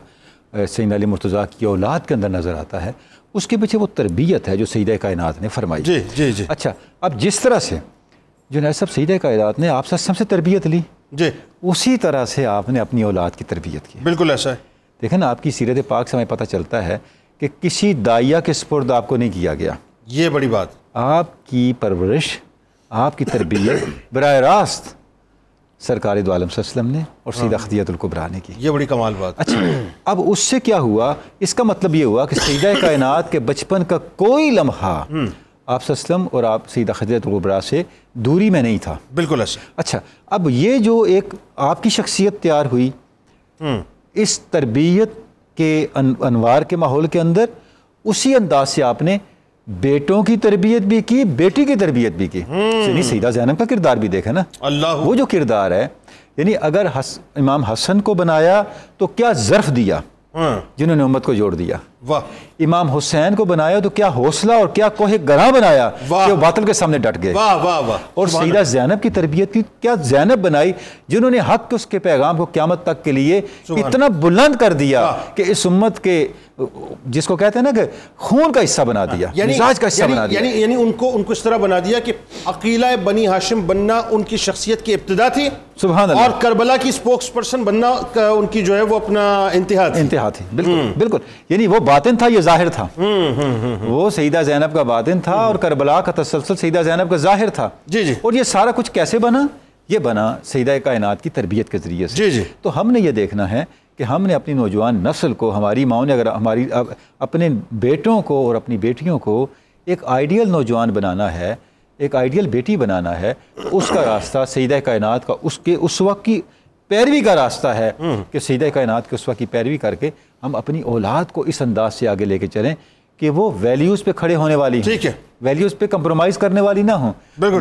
سیدنا علی مرتضیٰ کی اولاد کے اندر نظر آتا ہے، اس کے پیچھے وہ تربیت ہے جو سیدہ کائنات نے فرمائی. جی. اچھا، اب جس طرح سے جنید صاحب سیدہ کائنات نے آپ سے تربیت لی، جی، اسی طرح سے آپ نے اپنی اولاد کی تربیت کی. بالکل ایسا ہے. دیکھیں نا، آپ کی سیرت پاک سے ہمیں پتہ چلتا ہے کہ کسی داعیہ کے سپرد آپ کو نہیں کیا گیا. یہ بڑی بات. آپ کی پرورش، آپ کی تربیت براہ راست سرکار دو عالم صلی اللہ علیہ وسلم نے اور سیدہ خدیجہ الکبریٰ نے کی. یہ بڑی کمال بات. اچھا، اب اس سے کیا ہوا؟ اس کا مطلب یہ ہوا کہ سیدہ کائنات کے بچپن کا کوئی لمحہ آپ صلی اللہ علیہ وسلم اور آپ سیدہ خدیجہ الکبریٰ سے دوری میں نہیں تھا. بالکل ایسا. اچھا، اب یہ جو ایک آپ کی شخصیت تیار ہوئی اس تربیت کے انوار کے ماحول کے اندر، اسی انداز سے آپ نے بیٹوں کی تربیت بھی کی، بیٹی کی تربیت بھی کی. یعنی سیدہ زینب کا کردار بھی دیکھا نا، اللہ، وہ جو کردار ہے، یعنی اگر امام حسن کو بنایا تو کیا ظرف دیا جنہوں نے امت کو جوڑ دیا. واہ. امام حسین کو بنایا تو کیا حوصلہ اور کیا کوہ گراں بنایا کہ وہ باطل کے سامنے ڈٹ گئے. واہ واہ واہ. اور سیدہ زینب کی تربیت کی کیا زینب بنائی جنہوں نے حق کے اس کے پیغام کو قیامت تک کے لیے اتنا بلند کر دیا کہ اس امت کے، جس کو کہتے ہیں نا کہ خون کا حصہ بنا دیا، مزاج کا حصہ بنا دیا. یعنی ان کو اس طرح بنا دیا کہ عقیلہ بنی ہاشم بننا ان کی شخصیت کی ابتدا تھی، سبحان اللہ، اور کربلا کی سپوکس پرسن بننا ان کی جو ہے وہ اپنا انتہا رہا تھے. بالکل بالکل, یعنی وہ باطن تھا, یہ ظاہر تھا. وہ سیدہ زینب کا باطن تھا اور کربلا کا تسلسل سیدہ زینب کا ظاہر تھا. جی جی. اور یہ سارا کچھ کیسے بنا؟ یہ بنا سیدہ کائنات کی تربیت کے ذریعے سے. جی جی. تو ہم نے یہ دیکھنا ہے کہ ہم نے اپنی نوجوان نسل کو, ہماری ماؤں نے اگر ہماری اپنے بیٹوں کو اور اپنی بیٹیوں کو ایک آئیڈیل نوجوان بنانا ہے, ایک آئیڈیل بیٹی بنانا ہے, تو اس کا راستہ سیدہ کائنات کا اس وقت کی پیروی کا راستہ ہے کہ سیدہ کائنات کے اس وقت کی پیروی کر کے ہم اپنی اولاد کو اس انداز سے آگے لے کے چلیں کہ وہ ویلیوز پہ کھڑے ہونے والی ہیں. ٹھیک ہے. ویلیوز پہ کمپرومائز کرنے والی نہ ہوں,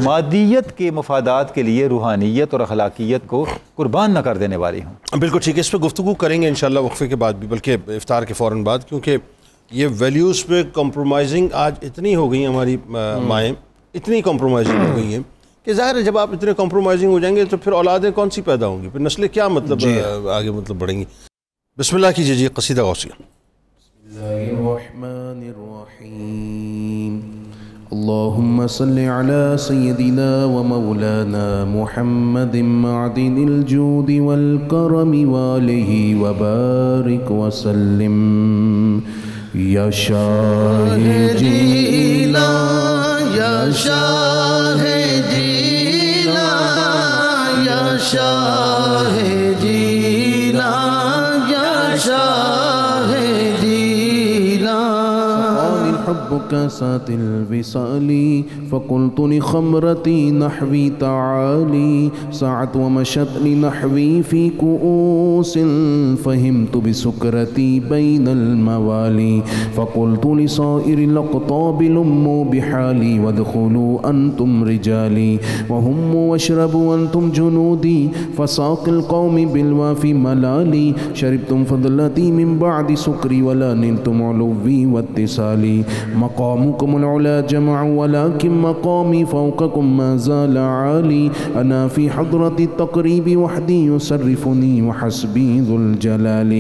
مادیت کے مفادات کے لیے روحانیت اور اخلاقیت کو قربان نہ کر دینے والی ہوں. بالکل ٹھیک ہے, اس پہ گفتگو کریں گے انشاءاللہ وقفے کے بعد بھی, بلکہ افطار کے فوراً بعد, کیونکہ یہ ویلیوز پہ کمپرومائزنگ آج اتنی ہو گئی ہیں, ہماری مائیں اتنی کمپرومائزنگ ہو گئی ہیں کہ ظاہر ہے جب آپ اتنے کمپرومائزنگ ہو جائیں گے تو پھر اولادیں کون سی پیدا ہوں گی, پھر نسلیں کیا مطلب آگے مطلب بڑھیں گی. بسم اللہ کیجیے جی, قصیدہ غوثیہ. بسم اللہ الرحمن الرحیم. اللهم صل على سيدنا ومولانا محمد معدن الجود والكرم وآله وبارك وسلم. یا شاہ جیلا یا شاہ جیلا یا شاہ جیلا یا شاہ جیلا. حبك سات الوصال فقلت لخمرتي نحوي تعالي ساعت ومشت لنحوي في كؤوس فهمت بسكرتي بين الموالي فقلت لصائر الأقطاب لموا بحالي وادخلوا أنتم رجالي وهم واشربوا أنتم جنودي فساق القوم بالوافي ملالي شربتم فضلتي من بعد سكري ولا نلتم علوي واتصالي. مقامكم العلا جمع ولكن مقامي فوقكم ما زال عالي. أنا في حضرة التقريب وحدي يصرفني وحسبي ذو الجلال.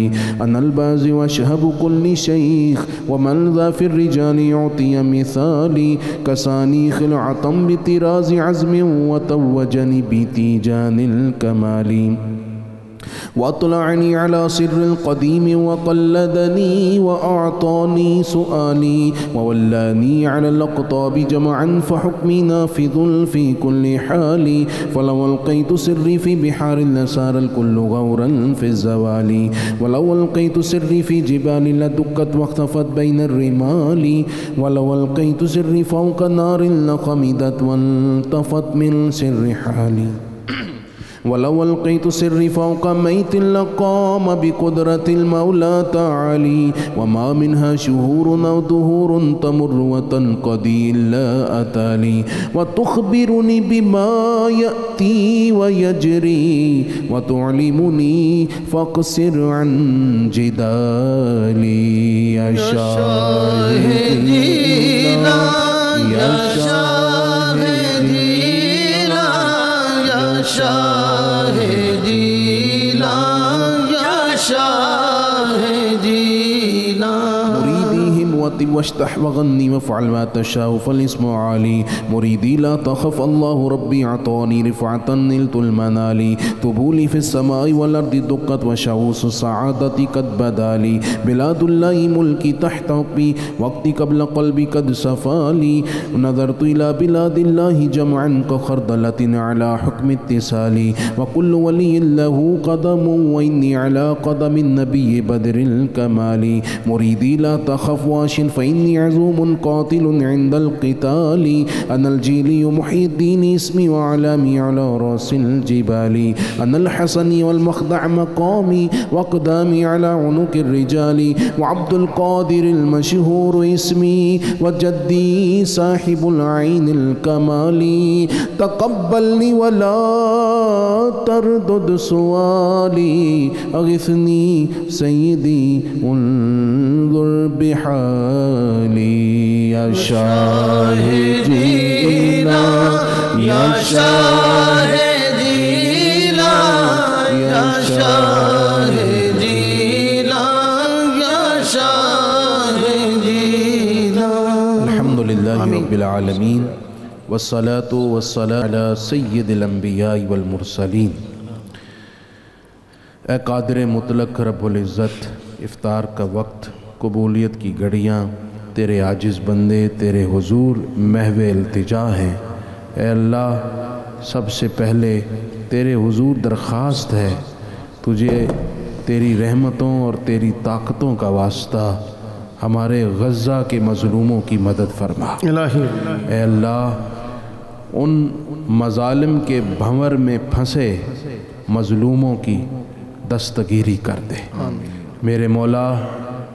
أنا البازي وأشهب كل شيخ ومن ذا في الرجال يعطي مثالي. كساني خلعة بطراز عزم وتوجني بتيجان الكمال. وأطلعني على سر القديم وقلدني وأعطاني سؤالي وولاني على الأقطاب جمعا فحكمي نافذ في كل حال. فلو ألقيت سري في بحار لسار الكل غورا في الزوال ولو ألقيت سري في جبال لدكت واختفت بين الرمال ولو ألقيت سري فوق نار لخمدت وانطفت من سر حالي ولو ألقيت سري فوق ميت لقام بقدرة المولى تعالي. وما منها شهور أو دهور تمر وتنقضي إلا أتالي وتخبرني بما يأتي ويجري وتعلمني فاقصر عن جدالي. يا شاهدينا يا شاهدينا يا شاهدينا يا شاهدينا. مريدي هموتي واشتح وغني وافعل ما تشاء فالاسم عالي. مريدي لا تخف الله ربي أعطاني رفعة نلت المنال. طبولي في السماء والأرض دقت وشعوس السعادة قد بدالي. بلاد الله ملكي تحت حكمي وقتي قبل قلبي قد سفالي. نظرت إلى بلاد الله جمعا كخردلة على حكم اتصالي. وكل ولي له قدم وإني على قدم النبي بدر الكمال. مريدي لا تخف واش فإني عزوم قاتل عند القتال. أنا الجيلي محيي الدين اسمي وعلامي على رأس الجبال. أنا الحسني والمخدع مقامي وأقدامي على عنق الرجال. وعبد القادر المشهور اسمي وجدي صاحب العين الكمال. تقبلني ولا تردد سؤالي أغثني سيدي انظر بحالي. يا شاهدينا يا شاهدينا يا شاهدينا يا شاهدينا. الحمد لله رب العالمين والصلاة والسلام على سید الانبیاء والمرسلین. اے قادر مطلق رب العزت، افطار کا وقت، قبولیت کی گھڑیاں تیرے عاجز بندے تیرے حضور محو التجا ہیں۔ اے اللہ سب سے پہلے تیرے حضور درخواست ہے، تجھے تیری رحمتوں اور تیری طاقتوں کا واسطہ ہمارے غزہ کے مظلوموں کی مدد فرما۔ اے اللہ ان مظالم کے بھنور میں پھنسے مظلوموں کی دستگیری کر دے۔ میرے مولا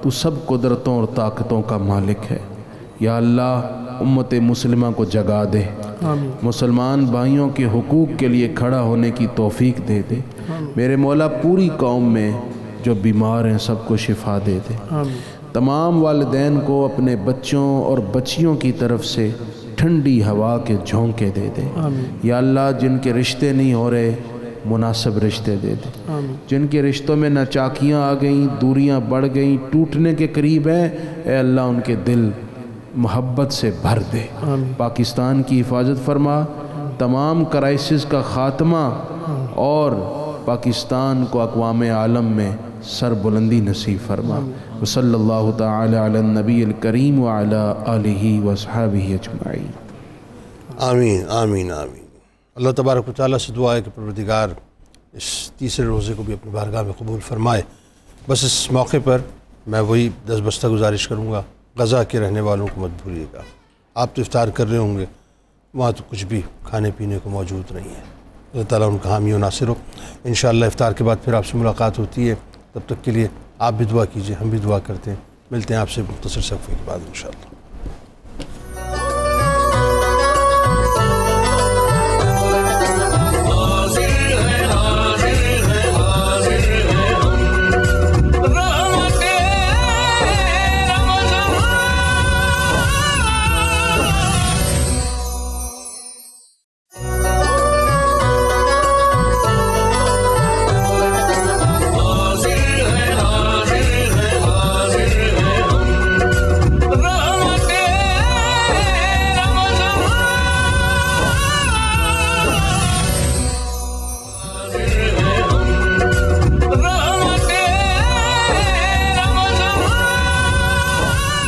تو سب قدرتوں اور طاقتوں کا مالک ہے، یا اللہ امت مسلمہ کو جگا دے، مسلمان بھائیوں کے حقوق کے لیے کھڑا ہونے کی توفیق دے دے۔ میرے مولا پوری قوم میں جو بیمار ہیں سب کو شفا دے دے۔ تمام والدین کو اپنے بچوں اور بچیوں کی طرف سے ٹھنڈی ہوا کے جھونکے دے دے۔ یا اللہ جن کے رشتے نہیں ہو رہے مناسب رشتے دے دے، جن کے رشتوں میں ناچاکیاں آ گئیں، دوریاں بڑھ گئیں، ٹوٹنے کے قریب ہیں، اے اللہ ان کے دل محبت سے بھر دے۔ پاکستان کی حفاظت فرما، تمام کرائسس کا خاتمہ، اور پاکستان کو اقوام عالم میں سر بلندی نصیب فرما۔ وصلی اللہ تعالی علی النبی الکریم وعلی آلہ وصحبہ اجمعین۔ آمین آمین آمین۔ اللہ تبارک و تعالیٰ سے دعا ہے کہ پروردگار اس تیسرے روزے کو بھی اپنی بارگاہ میں قبول فرمائے۔ بس اس موقع پر میں وہی دس بستہ گزارش کروں گا، غزہ کے رہنے والوں کو مت بھولیے گا۔ آپ تو افطار کر رہے ہوں گے، وہاں تو کچھ بھی کھانے پینے کو موجود نہیں ہے۔ اللہ تعالیٰ ان کا حامی و ناصر ہو۔ انشاءاللہ افطار کے بعد پھر آپ سے ملاقات ہوتی ہے، تب تک کے لیے آپ بھی دعا کیجئے، ہم بھی دعا کرتے ہیں۔ ملتے ہیں آپ سے مختصر صفحے کے بعد انشاءاللہ۔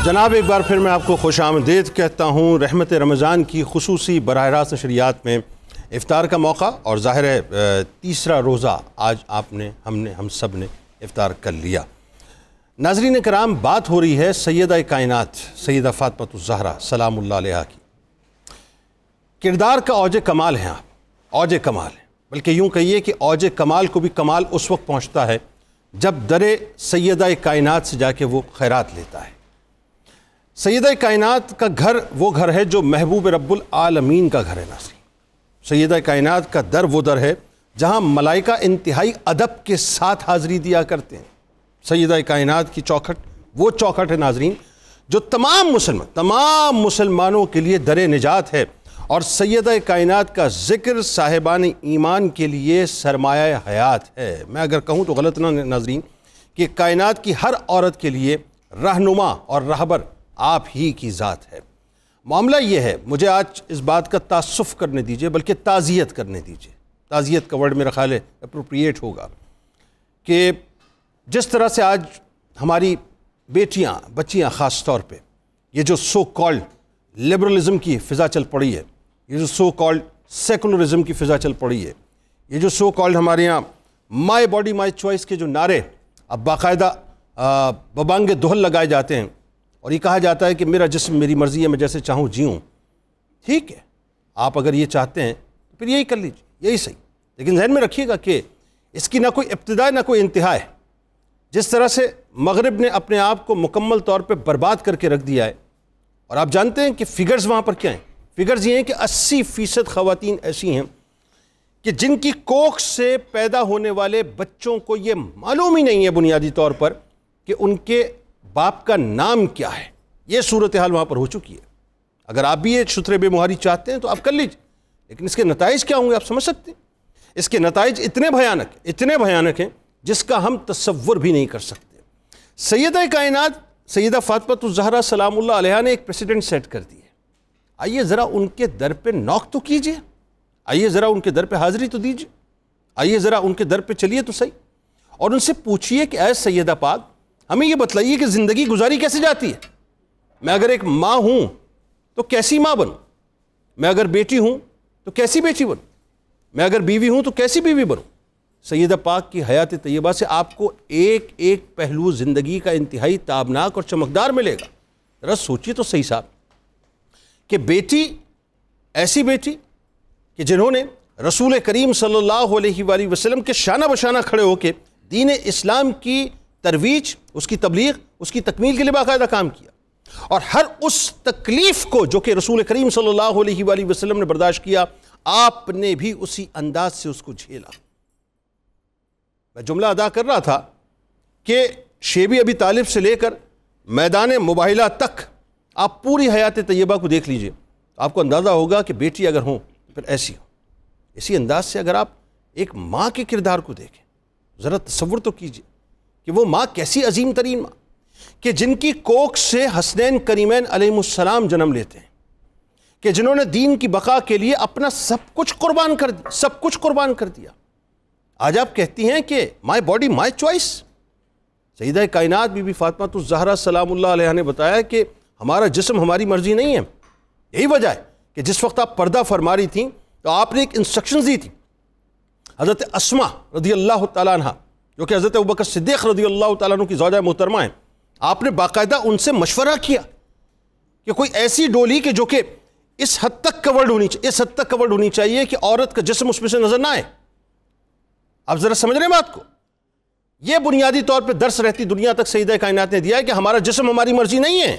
جناب ایک بار پھر میں آپ کو خوش آمدید کہتا ہوں۔ رحمت رمضان کی خصوصی براہ راست نشریات میں افطار کا موقع، اور ظاہر ہے تیسرا روزہ آج ہم سب نے افطار کر لیا۔ ناظرین کرام، بات ہو رہی ہے سیدہ کائنات سیدہ فاطمہ الزہرا سلام اللہ علیہا کی۔ کردار کا اوج کمال ہیں آپ، اوج کمال ہیں، بلکہ یوں کہیے کہ اوج کمال کو بھی کمال اس وقت پہنچتا ہے جب در سیدہ کائنات سے جا کے وہ خیرات لیتا ہے۔ سیدہ کائنات کا گھر وہ گھر ہے جو محبوب رب العالمین کا گھر ہے۔ ناظرین، سیدہ کائنات کا در وہ در ہے جہاں ملائکہ انتہائی ادب کے ساتھ حاضری دیا کرتے ہیں۔ سیدہ کائنات کی چوکھٹ وہ چوکھٹ ہے ناظرین جو تمام مسلمانوں کے لیے در نجات ہے، اور سیدہ کائنات کا ذکر صاحبان ایمان کے لیے سرمایہ حیات ہے۔ میں اگر کہوں تو غلط نہ ناظرین کہ کائنات کی ہر عورت کے لیے رہنما اور رہبر آپ ہی کی ذات ہے۔ معاملہ یہ ہے، مجھے آج اس بات کا تاسف کرنے دیجئے، بلکہ تعزیت کرنے دیجئے، تعزیت کا ورڈ میرا خیال ہے اپروپریٹ ہوگا، کہ جس طرح سے آج ہماری بیٹیاں بچیاں خاص طور پہ یہ جو سو کالڈ لبرلزم کی فضا چل پڑی ہے، یہ جو سو کالڈ سیکولرزم کی فضا چل پڑی ہے، یہ جو سو کالڈ ہمارے یہاں مائی باڈی مائی چوائس کے جو نعرے اب باقاعدہ ببانگ دہل لگائے جاتے ہیں، اور یہ کہا جاتا ہے کہ میرا جسم میری مرضی ہے، میں جیسے چاہوں جیوں۔ ٹھیک ہے، آپ اگر یہ چاہتے ہیں تو پھر یہی کر لیجیے، یہی صحیح، لیکن ذہن میں رکھیے گا کہ اس کی نہ کوئی ابتدا نہ کوئی انتہا ہے۔ جس طرح سے مغرب نے اپنے آپ کو مکمل طور پہ برباد کر کے رکھ دیا ہے، اور آپ جانتے ہیں کہ فگرز وہاں پر کیا ہیں؟ فگرز یہ ہیں کہ 80% خواتین ایسی ہیں کہ جن کی کوکھ سے پیدا ہونے والے بچوں کو یہ معلوم ہی نہیں ہے بنیادی طور پر کہ ان کے باپ کا نام کیا ہے۔ یہ صورتحال وہاں پر ہو چکی ہے۔ اگر آپ بھی یہ شتر بے مہاری چاہتے ہیں تو آپ کر لیجیے، لیکن اس کے نتائج کیا ہوں گے آپ سمجھ سکتے ہیں؟ اس کے نتائج اتنے بھیانک ہیں جس کا ہم تصور بھی نہیں کر سکتے۔ سیدہ کائنات سیدہ فاطمہ الزہرا سلام اللہ علیہا نے ایک پریسیڈنٹ سیٹ کر دی ہے۔ آئیے ذرا ان کے در پہ نوک تو کیجئے، آئیے ذرا ان کے در پہ حاضری تو دیجئے، آئیے ذرا ان کے در پہ چلیے تو صحیح، اور ان سے پوچھئے کہ اے سیدہ پاک، ہمیں یہ بتلائیے کہ زندگی گزاری کیسے جاتی ہے. میں اگر ایک ماں ہوں تو کیسی ماں بنوں, میں اگر بیٹی ہوں تو کیسی بیٹی بنوں, میں اگر بیوی ہوں تو کیسی بیوی بنوں. سیدہ پاک کی حیات طیبہ سے آپ کو ایک ایک پہلو زندگی کا انتہائی تابناک اور چمکدار ملے گا. ذرا سوچیے تو صحیح صاحب کہ بیٹی, ایسی بیٹی کہ جنہوں نے رسول کریم صلی اللہ علیہ وآلہ وسلم کے شانہ بشانہ کھڑے ہو کے دین اسلام کی ترویج, اس کی تبلیغ, اس کی تکمیل کے لیے باقاعدہ کام کیا, اور ہر اس تکلیف کو جو کہ رسول کریم صلی اللہ علیہ وآلہ وسلم نے برداشت کیا, آپ نے بھی اسی انداز سے اس کو جھیلا. میں جملہ ادا کر رہا تھا کہ شیبی ابی طالب سے لے کر میدان مباہلہ تک آپ پوری حیات طیبہ کو دیکھ لیجئے, آپ کو اندازہ ہوگا کہ بیٹی اگر ہوں پھر ایسی ہو. اسی انداز سے اگر آپ ایک ماں کے کردار کو دیکھیں, ذرا تصور تو کیجئے کہ وہ ماں کیسی عظیم ترین ماں کہ جن کی کوکھ سے حسنین کریمین علیہ السلام جنم لیتے ہیں, کہ جنہوں نے دین کی بقا کے لیے اپنا سب کچھ قربان کر دیا. آج آپ کہتی ہیں کہ مائی باڈی مائی چوائس. سیدہ کائنات بی بی فاطمہ الزہرا سلام اللہ علیہ نے بتایا کہ ہمارا جسم ہماری مرضی نہیں ہے. یہی وجہ ہے کہ جس وقت آپ پردہ فرما رہی تھیں تو آپ نے ایک انسٹرکشنز دی تھی حضرت اسماء رضی اللہ تعالیٰ عنہ, جو کہ حضرت ابوبکر صدیق رضی اللہ تعالیٰ عنہ کی زوجہ محترمہ ہیں. آپ نے باقاعدہ ان سے مشورہ کیا کہ کوئی ایسی ڈولی کہ جو کہ اس حد تک کورڈ ہونی چاہیے کہ عورت کا جسم اس میں سے نظر نہ آئے. آپ ذرا سمجھ رہے ہیں بات کو. یہ بنیادی طور پہ درس رہتی دنیا تک سیدہ کائنات نے دیا ہے کہ ہمارا جسم ہماری مرضی نہیں ہے.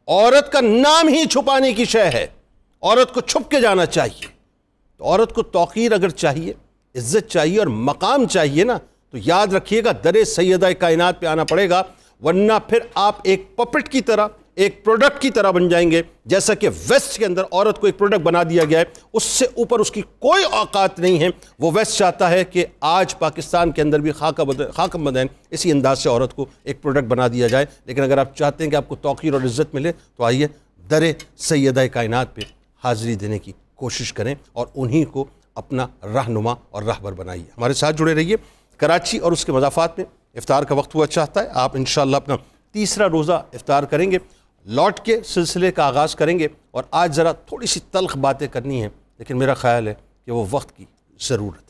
عورت کا نام ہی چھپانے کی شے ہے, عورت کو چھپ کے جانا چاہیے. تو عورت کو توقیر اگر چاہیے, عزت چاہیے اور مقام چاہیے نا, تو یاد رکھیے گا در سیدہ کائنات پہ آنا پڑے گا, ورنہ پھر آپ ایک پپٹ کی طرح, ایک پروڈکٹ کی طرح بن جائیں گے. جیسا کہ ویسٹ کے اندر عورت کو ایک پروڈکٹ بنا دیا گیا ہے, اس سے اوپر اس کی کوئی اوقات نہیں ہے. وہ ویسٹ چاہتا ہے کہ آج پاکستان کے اندر بھی خاکم بدین اسی انداز سے عورت کو ایک پروڈکٹ بنا دیا جائے. لیکن اگر آپ چاہتے ہیں کہ آپ کو توقیر اور عزت ملے تو آئیے در سیدہ کائنات پہ حاضری دینے کی کوشش کریں اور انہی کو اپنا رہنما اور راہبر بنائیے. ہمارے ساتھ جڑے رہیے. کراچی اور اس کے مضافات میں افطار کا وقت ہوا چاہتا ہے. آپ انشاءاللہ اپنا تیسرا روزہ افطار کریں گے, لوٹ کے سلسلے کا آغاز کریں گے. اور آج ذرا تھوڑی سی تلخ باتیں کرنی ہیں, لیکن میرا خیال ہے کہ وہ وقت کی ضرورت ہے.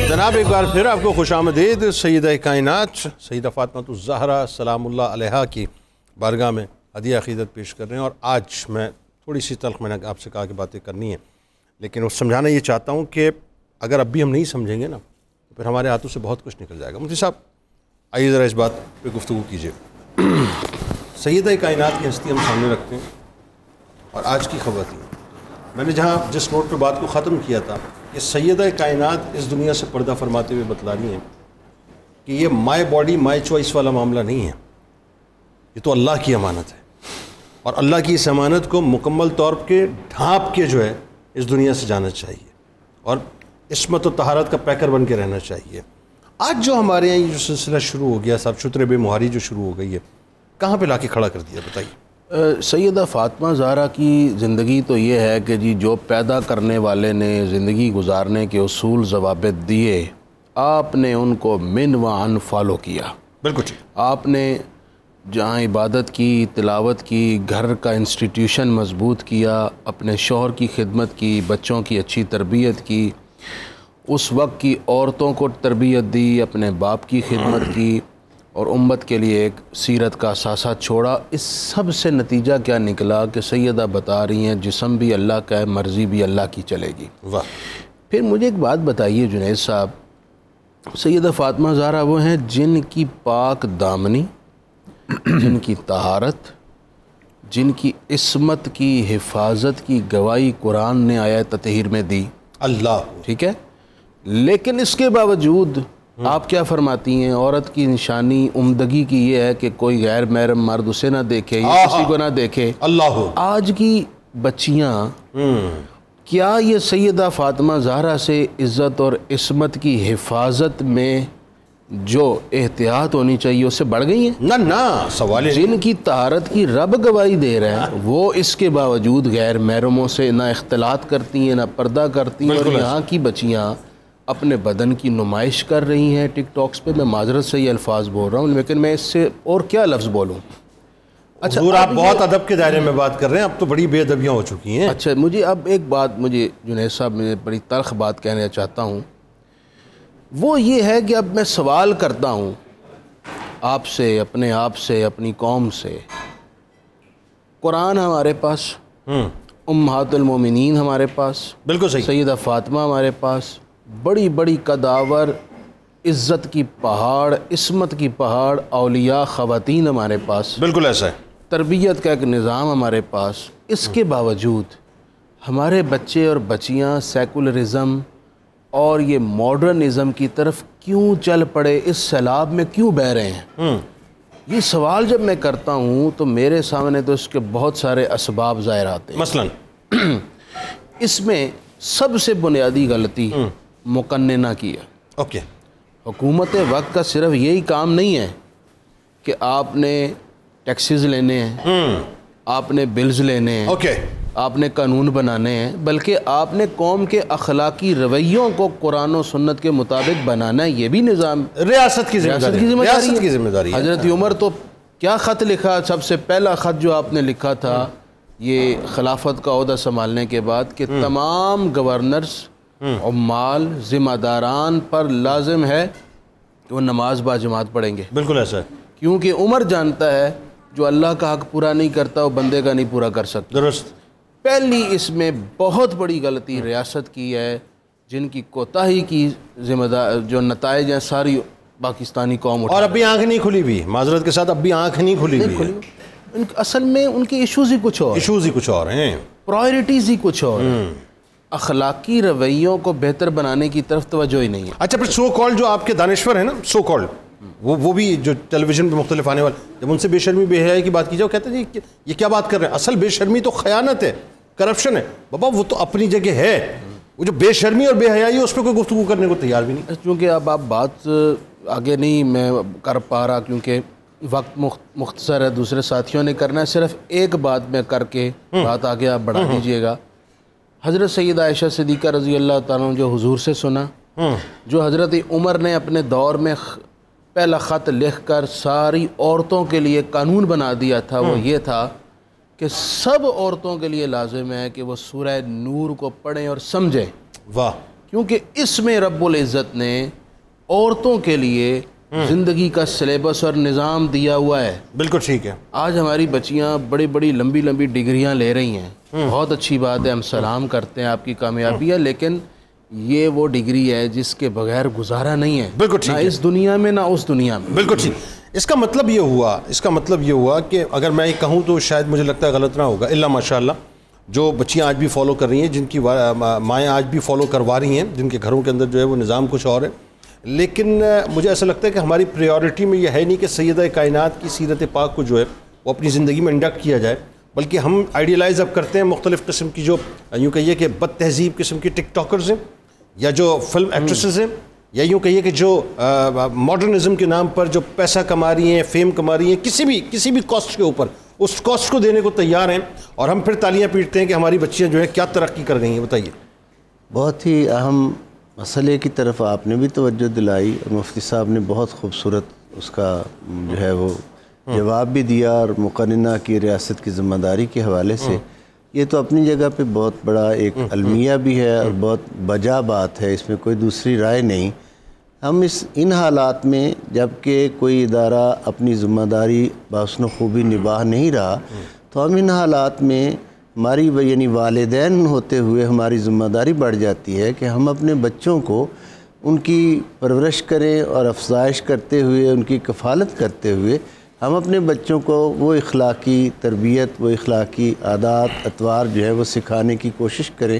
جناب ایک بار پھر آپ کو خوش آمدید. سیدہ کائنات سیدہ فاطمہ الزہرا سلام اللہ علیہا کی بارگاہ میں ہدیہ عقیدت پیش کر رہے ہیں. اور آج میں تھوڑی سی تلخ, میں نے آپ سے کہا کہ باتیں کرنی ہیں, لیکن وہ سمجھانا یہ چاہتا ہوں کہ اگر اب بھی ہم نہیں سمجھیں گے نا تو پھر ہمارے ہاتھوں سے بہت کچھ نکل جائے گا. مفتی صاحب آئیے ذرا اس بات پہ گفتگو کیجیے. سیدہ کائنات کی ہستی ہم سامنے رکھتے ہیں اور آج کی خواتین. میں نے جس نوٹ پہ بات کو ختم کیا تھا کہ سیدہ کائنات اس دنیا سے پردہ فرماتے ہوئے بتلا رہی ہیں کہ یہ مائی باڈی مائی چوائس والا معاملہ نہیں ہے, یہ تو اللہ کی امانت ہے, اور اللہ کی اس امانت کو مکمل طور پہ ڈھانپ کے جو ہے اس دنیا سے جانا چاہیے اور عصمت و طہارت کا پیکر بن کے رہنا چاہیے. آج جو ہمارے یہاں یہ جو سلسلہ شروع ہو گیا صاحب, شتر بے مہاری جو شروع ہو گئی ہے, کہاں پہ لا کے کھڑا کر دیا بتائیے. سیدہ فاطمہ زہرا کی زندگی تو یہ ہے کہ جی جو پیدا کرنے والے نے زندگی گزارنے کے اصول ضوابط دیے, آپ نے ان کو من و عن فالو کیا. بالکل ٹھیک. آپ نے جہاں عبادت کی, تلاوت کی, گھر کا انسٹیٹیوشن مضبوط کیا, اپنے شوہر کی خدمت کی, بچوں کی اچھی تربیت کی, اس وقت کی عورتوں کو تربیت دی, اپنے باپ کی خدمت کی, اور امت کے لیے ایک سیرت کا اثاثہ چھوڑا. اس سب سے نتیجہ کیا نکلا کہ سیدہ بتا رہی ہیں جسم بھی اللہ کا ہے, مرضی بھی اللہ کی چلے گی. واہ. پھر مجھے ایک بات بتائیے جنید صاحب, سیدہ فاطمہ زہرا وہ ہیں جن کی پاک دامنی, جن کی طہارت, جن کی عصمت کی حفاظت کی گواہی قرآن نے آیت تطہیر میں دی. اللہ. ٹھیک ہے، لیکن اس کے باوجود آپ کیا فرماتی ہیں؟ عورت کی نشانی عمدگی کی یہ ہے کہ کوئی غیر محرم مرد اسے نہ دیکھے یا کسی کو نہ دیکھے. اللہ. آج کی بچیاں کیا یہ سیدہ فاطمہ زہرا سے عزت اور عصمت کی حفاظت میں جو احتیاط ہونی چاہیے اس سے بڑھ گئی ہیں؟ نہ نہ، سوال جن کی طہارت کی رب گواہی دے رہے ہیں وہ اس کے باوجود غیر محرموں سے نہ اختلاط کرتی ہیں نہ پردہ کرتی ہیں. اور یہاں کی بچیاں اپنے بدن کی نمائش کر رہی ہیں ٹک ٹاکس پہ. میں معذرت سے یہ الفاظ بول رہا ہوں لیکن میں اس سے اور کیا لفظ بولوں. اچھا آپ بہت ادب کے دائرے میں بات کر رہے ہیں، اب تو بڑی بے ادبیاں ہو چکی ہیں. اچھا مجھے اب ایک بات، مجھے جنید صاحب میں بڑی تلخ بات کہنا چاہتا ہوں، وہ یہ ہے کہ اب میں سوال کرتا ہوں آپ سے، اپنے آپ سے، اپنی قوم سے. قرآن ہمارے پاس، امہات المومنین ہمارے پاس، بالکل صحیح، سیدہ فاطمہ ہمارے پاس، بڑی بڑی قداور عزت کی پہاڑ، عصمت کی پہاڑ اولیاء خواتین ہمارے پاس، بالکل ایسا ہے، تربیت کا ایک نظام ہمارے پاس. اس کے باوجود ہمارے بچے اور بچیاں سیکولرزم اور یہ ماڈرنزم کی طرف کیوں چل پڑے، اس سیلاب میں کیوں بہہ رہے ہیں؟ یہ سوال جب میں کرتا ہوں تو میرے سامنے تو اس کے بہت سارے اسباب ظاہر آتے ہیں. مثلا اس میں سب سے بنیادی غلطی مقننہ کی ہے. اوکے، حکومت وقت کا صرف یہی کام نہیں ہے کہ آپ نے ٹیکسز لینے ہیں، آپ نے بلز لینے ہیں، اوکے، آپ نے قانون بنانے ہیں، بلکہ آپ نے قوم کے اخلاقی رویوں کو قرآن و سنت کے مطابق بنانا ہے. یہ بھی نظام ریاست کی ذمہ داری ہے. حضرت عمر تو کیا خط لکھا، سب سے پہلا خط جو آپ نے لکھا تھا یہ خلافت کا عہدہ سنبھالنے کے بعد کہ تمام گورنرز، عمال، ذمہ داران پر لازم ہے کہ وہ نماز با جماعت پڑھیں گے. بالکل ایسا ہے، کیونکہ عمر جانتا ہے جو اللہ کا حق پورا نہیں کرتا وہ بندے کا نہیں پورا کر سکتا. درست. پہلی اس میں بہت بڑی غلطی ریاست کی ہے، جن کی کوتاہی کی ذمہ دار جو نتائج ہیں ساری پاکستانی قوم اور ابھی آنکھ نہیں کھلی بھی، معذرت کے ساتھ ابھی آنکھ نہیں کھلی بھی. اصل میں ان کے ایشوز ہی کچھ اور ہیں، پرائرٹیز ہی کچھ اور ہیں. اخلاقی رویوں کو بہتر بنانے کی طرف توجہ ہی نہیں ہے. اچھا پھر سو کالڈ جو آپ کے دانشور ہیں نا، سو کالڈ وہ بھی جو ٹیلی ویژن پہ مختلف آنے والے، جب ان سے بے شرمی بے حیائی کی بات کی جائے وہ کہتے ہیں جی یہ کیا بات کر رہے ہیں، اصل بے شرمی تو خیانت ہے، کرپشن ہے. بابا وہ تو اپنی جگہ ہے، وہ جو بے شرمی اور بے حیائی ہے اس پہ کوئی گفتگو کرنے کو تیار بھی نہیں. چونکہ اب آپ بات آگے نہیں میں کر پا رہا کیونکہ وقت مختصر ہے، دوسرے ساتھیوں نے کرنا ہے. صرف ایک بات میں کر کے بات آگے آپ بڑھا دیجئے گا. حضرت سیدہ عائشہ صدیقہ رضی اللہ تعالیٰ عنہ جو حضور سے سنا، جو حضرت عمر نے اپنے دور میں پہلا خط لکھ کر ساری عورتوں کے لیے قانون بنا دیا تھا، وہ یہ تھا کہ سب عورتوں کے لیے لازم ہے کہ وہ سورہ نور کو پڑھیں اور سمجھیں. واہ. کیونکہ اس میں رب العزت نے عورتوں کے لیے زندگی کا سلیبس اور نظام دیا ہوا ہے. بالکل ٹھیک ہے. آج ہماری بچیاں بڑی بڑی لمبی لمبی ڈگریاں لے رہی ہیں، بہت اچھی بات ہے، ہم سلام کرتے ہیں، آپ کی کامیابی ہے، لیکن یہ وہ ڈگری ہے جس کے بغیر گزارا نہیں ہے. بالکل ٹھیک نہ ہے. اس دنیا میں نہ اس دنیا میں. بالکل ٹھیک. اس کا مطلب یہ ہوا کہ اگر میں یہ کہوں تو شاید مجھے لگتا ہے غلط نہ ہوگا، الا ماشاء اللہ جو بچیاں آج بھی فالو کر رہی ہیں، جن کی مائیں آج بھی فالو کروا رہی ہیں، جن کے گھروں کے اندر جو ہے وہ نظام کچھ اور ہے. لیکن مجھے ایسا لگتا ہے کہ ہماری پریورٹی میں یہ ہے نہیں کہ سیدہ کائنات کی سیرت پاک کو جو ہے وہ اپنی زندگی میں انڈکٹ کیا جائے، بلکہ ہم آئیڈیلائز اب کرتے ہیں مختلف قسم کی جو یوں کہیے کہ بد تہذیب قسم کی ٹک ٹاکرز ہیں، یا جو فلم ایکٹریسز ہیں، یا یوں کہیے کہ جو ماڈرنزم کے نام پر جو پیسہ کما رہی ہیں، فیم کما رہی ہیں، کسی بھی کاسٹ کے اوپر اس کاسٹ کو دینے کو تیار ہیں، اور ہم پھر تالیاں پیٹتے ہیں کہ ہماری بچیاں جو ہیں کیا ترقی کر گئی ہیں. بتائیے. بہت ہی اہم مسئلے کی طرف آپ نے بھی توجہ دلائی، اور مفتی صاحب نے بہت خوبصورت اس کا جو ہے وہ جواب بھی دیا، اور مقننہ کی ریاست کی ذمہ داری کے حوالے سے یہ تو اپنی جگہ پہ بہت بڑا ایک المیہ بھی ہے اور بہت بجا بات ہے، اس میں کوئی دوسری رائے نہیں. ہم ان حالات میں جب کہ کوئی ادارہ اپنی ذمہ داری بحسن و خوبی نباہ نہیں رہا، تو ہم ان حالات میں ہماری یعنی والدین ہوتے ہوئے ہماری ذمہ داری بڑھ جاتی ہے کہ ہم اپنے بچوں کو ان کی پرورش کریں اور افزائش کرتے ہوئے، ان کی کفالت کرتے ہوئے ہم اپنے بچوں کو وہ اخلاقی تربیت، وہ اخلاقی عادات اطوار جو ہے وہ سکھانے کی کوشش کریں،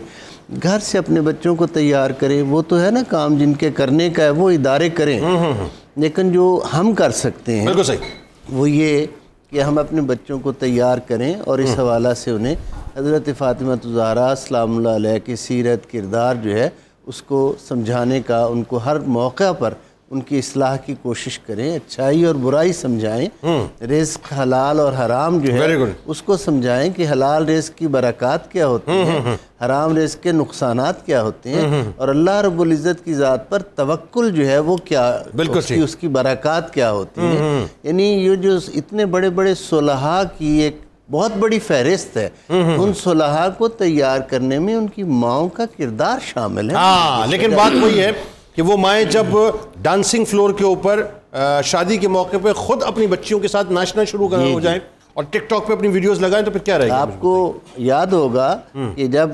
گھر سے اپنے بچوں کو تیار کریں. وہ تو ہے نا کام جن کے کرنے کا ہے وہ ادارے کریں، لیکن جو ہم کر سکتے ہیں وہ یہ کہ ہم اپنے بچوں کو تیار کریں اور اس حوالہ سے انہیں حضرت فاطمہ الزہرا سلام اللہ علیہ کی سیرت، کردار جو ہے اس کو سمجھانے کا، ان کو ہر موقع پر ان کی اصلاح کی کوشش کریں، اچھائی اور برائی سمجھائیں، رزق حلال اور حرام جو ہے اس کو سمجھائیں کہ حلال رزق کی برکات کیا ہوتی ہیں، حرام رزق کے نقصانات کیا ہوتے ہیں، اور اللہ رب العزت کی ذات پر توکل جو ہے وہ کیا، اس کی برکات کیا ہوتی ہیں. یعنی یہ جو اتنے بڑے بڑے صلحاء کی ایک بہت بڑی فہرست ہے، ان صلحاء کو تیار کرنے میں ان کی ماؤں کا کردار شامل ہے. لیکن بات وہی ہے کہ وہ مائیں جب ڈانسنگ فلور کے اوپر شادی کے موقع پہ خود اپنی بچیوں کے ساتھ ناچنا شروع ہو جائیں اور ٹک ٹاک پہ اپنی ویڈیوز لگائیں تو پھر کیا رہے گا؟ آپ کو یاد ہوگا کہ جب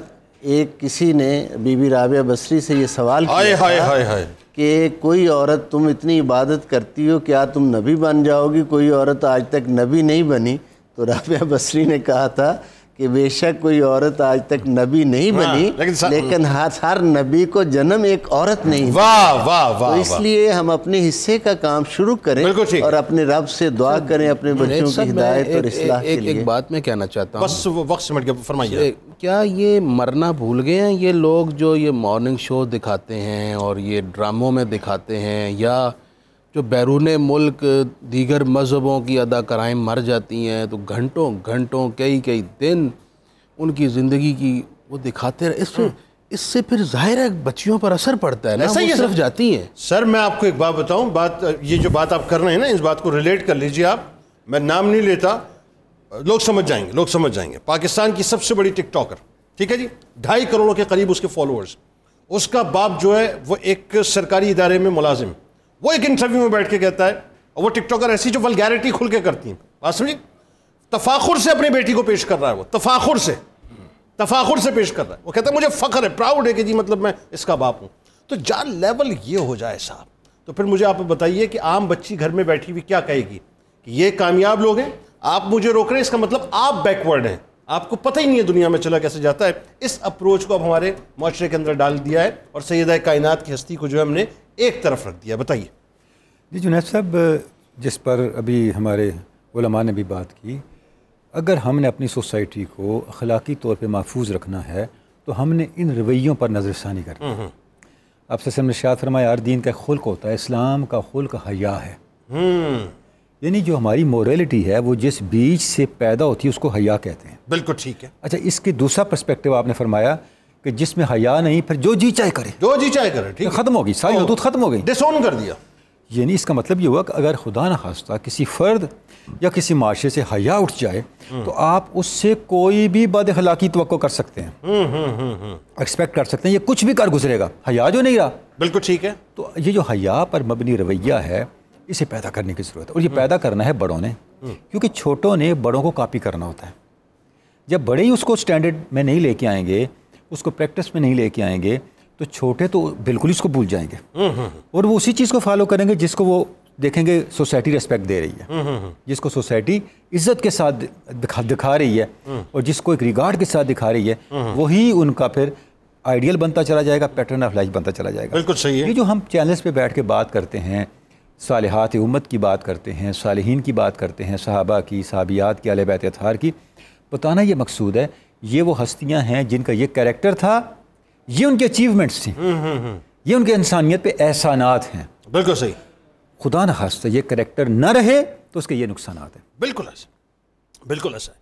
کسی نے بی بی رابعہ بصری سے یہ سوال کیا کہ کوئی عورت، تم اتنی عبادت کرتی ہو، کیا تم نبی بن جاؤ گی؟ کوئی عورت آج تک نبی نہیں بنی. تو رابعہ بصری نے کہا تھا کہ بے شک کوئی عورت آج تک نبی نہیں بنی، لیکن ہر نبی کو جنم ایک عورت نہیں. تو اس لیے ہم اپنے حصے کا کام شروع کریں اور اپنے رب سے دعا کریں اپنے بچوں کی ہدایت اور اصلاح کے لیے. ایک بات میں کہنا چاہتا ہوں، بس وقت سمجھ گیا، فرمائیے. کیا یہ مرنا بھول گئے ہیں یہ لوگ جو یہ مارننگ شو دکھاتے ہیں اور یہ ڈراموں میں دکھاتے ہیں، یا جو بیرون ملک دیگر مذہبوں کی اداکارائیں مر جاتی ہیں تو گھنٹوں گھنٹوں کئی دن ان کی زندگی کی وہ دکھاتے رہے، اس سے پھر ظاہر ہے بچیوں پر اثر پڑتا ہے نا، وہ صرف جاتی ہیں. سر میں آپ کو ایک بات بتاؤں، یہ جو بات آپ کر رہے ہیں نا، اس بات کو ریلیٹ کر لیجئے آپ. میں نام نہیں لیتا، لوگ سمجھ جائیں گے. پاکستان کی سب سے بڑی ٹک ٹاکر، ٹھیک ہے جی، 2.5 کروڑ کے قریب اس کے فالوورز. اس کا باپ جو ہے وہ ایک سرکاری ادارے میں ملازم، وہ ایک انٹرویو میں بیٹھ کے کہتا ہے، اور وہ ٹک ٹاکر ایسی جو ولگیرٹی کھل کے کرتی ہیں، بات سمجھے، تفاخر سے اپنی بیٹی کو پیش کر رہا ہے، وہ تفاخر سے پیش کر رہا ہے. وہ کہتا ہے مجھے فخر ہے، پراؤڈ ہے کہ جی مطلب میں اس کا باپ ہوں. تو جان لیول یہ ہو جائے صاحب، تو پھر مجھے آپ بتائیے کہ عام بچی گھر میں بیٹھی ہوئی کیا کہے گی کہ یہ کامیاب لوگ ہیں، آپ مجھے روک رہے ہیں، اس کا مطلب آپ بیکورڈ ہیں، آپ کو پتہ ہی نہیں ہے دنیا میں چلا کیسے جاتا ہے. اس اپروچ کو اب ہمارے معاشرے کے اندر ڈال دیا ہے اور سیدہ کائنات کی ہستی کو جو ہے ہم نے ایک طرف رکھ دیا. بتائیے. جی جنید صاحب، جس پر ابھی ہمارے علماء نے بھی بات کی، اگر ہم نے اپنی سوسائٹی کو اخلاقی طور پہ محفوظ رکھنا ہے تو ہم نے ان رویوں پر نظر ثانی کرنا ہے. آپ سے نے ارشاد فرمایا ہر دین کا خلق ہوتا ہے، اسلام کا خلق حیا ہے. یعنی جو ہماری موریلٹی ہے وہ جس بیج سے پیدا ہوتی ہے اس کو حیا کہتے ہیں. بالکل ٹھیک ہے. اچھا، اس کے دوسرا پرسپیکٹو آپ نے فرمایا کہ جس میں حیا نہیں، پھر جو جی چاہے کرے، ٹھیک، ختم ہوگی، ساری حدود ختم ہو گئی، ڈس اون کر دیا. یعنی اس کا مطلب یہ ہوا کہ اگر خدا نخواستہ کسی فرد یا کسی معاشرے سے حیا اٹھ جائے تو آپ اس سے کوئی بھی بد اخلاقی توقع کر سکتے ہیں، ایکسپیکٹ کر سکتے ہیں، یہ کچھ بھی کر گزرے گا. حیا جو نہیں رہا، بالکل ٹھیک ہے. تو یہ جو حیا پر مبنی رویہ ہے، اسے پیدا کرنے کی ضرورت ہے، اور یہ پیدا کرنا ہے بڑوں نے، کیونکہ چھوٹوں نے بڑوں کو کاپی کرنا ہوتا ہے. جب بڑے ہی اس کو سٹینڈرڈ میں نہیں لے کے آئیں گے، اس کو پریکٹس میں نہیں لے کے آئیں گے، تو چھوٹے تو بالکل اس کو بھول جائیں گے اور وہ اسی چیز کو فالو کریں گے جس کو وہ دیکھیں گے سوسائٹی ریسپیکٹ دے رہی ہے، جس کو سوسائٹی عزت کے ساتھ دکھا رہی ہے اور جس کو ایک ریگارڈ کے ساتھ دکھا رہی ہے، وہی ان کا پھر آئیڈیل بنتا چلا جائے گا، پیٹرن آف لائف بنتا چلا جائے گا. بالکل صحیح ہے. یہ جو ہم چینلز پہ بیٹھ کے بات کرتے ہیں، صالحات امت کی بات کرتے ہیں، صالحین کی بات کرتے ہیں، صحابہ کی، صحابیات کی، اہل بیت اطہار کی، بتانا یہ مقصود ہے یہ وہ ہستیاں ہیں جن کا یہ کریکٹر تھا، یہ ان کے اچیومنٹس تھیں، یہ ان کے انسانیت پہ احسانات ہیں. بالکل صحیح. خدا نخواستہ یہ کریکٹر نہ رہے تو اس کے یہ نقصانات ہیں. بالکل ایسا، بالکل ایسا ہے.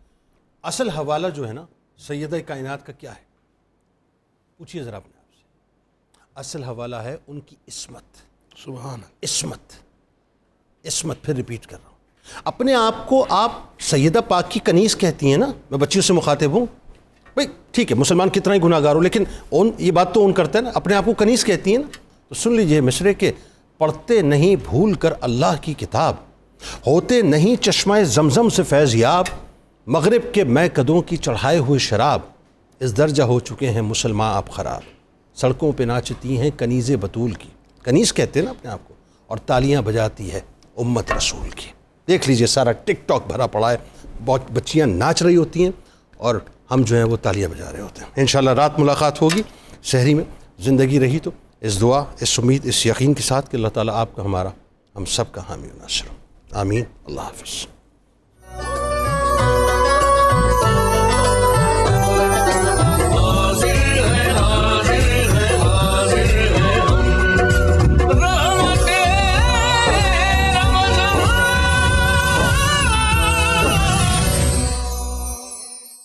اصل حوالہ جو ہے نا سیدہ کائنات کا کیا ہے؟ پوچھیے ذرا اپنے آپ سے. اصل حوالہ ہے ان کی عصمت. سبحان عصمت پھر ریپیٹ کر رہا ہوں. اپنے آپ کو آپ سیدہ پاک کی کنیز کہتی ہیں نا، میں بچیوں سے مخاطب ہوں، بھائی ٹھیک ہے مسلمان کتنا ہی گناہ گار ہو، لیکن یہ بات تو کرتا ہے نا، اپنے آپ کو کنیز کہتی ہیں نا. تو سن لیجئے مصرے کے، پڑھتے نہیں بھول کر اللہ کی کتاب، ہوتے نہیں چشمہ زمزم سے فیض یاب، مغرب کے میں قدوں کی چڑھائے ہوئے شراب، اس درجہ ہو چکے ہیں مسلمان اب خراب، سڑکوں پہ ناچتی ہیں کنیز بطول کی. کنیز کہتے ہیں نا اپنے آپ کو، اور تالیاں بجاتی ہے امت رسول کی. دیکھ لیجئے سارا ٹک ٹاک بھرا پڑا ہے، بہت بچیاں ناچ رہی ہوتی ہیں اور ہم جو ہیں وہ تالیاں بجا رہے ہوتے ہیں۔ انشاءاللہ رات ملاقات ہوگی سحری میں، زندگی رہی تو اس دعا، اس امید، اس یقین کے ساتھ کہ اللہ تعالیٰ آپ کا، ہمارا، ہم سب کا حامی و ناصر ہو۔ آمین۔ اللہ حافظ۔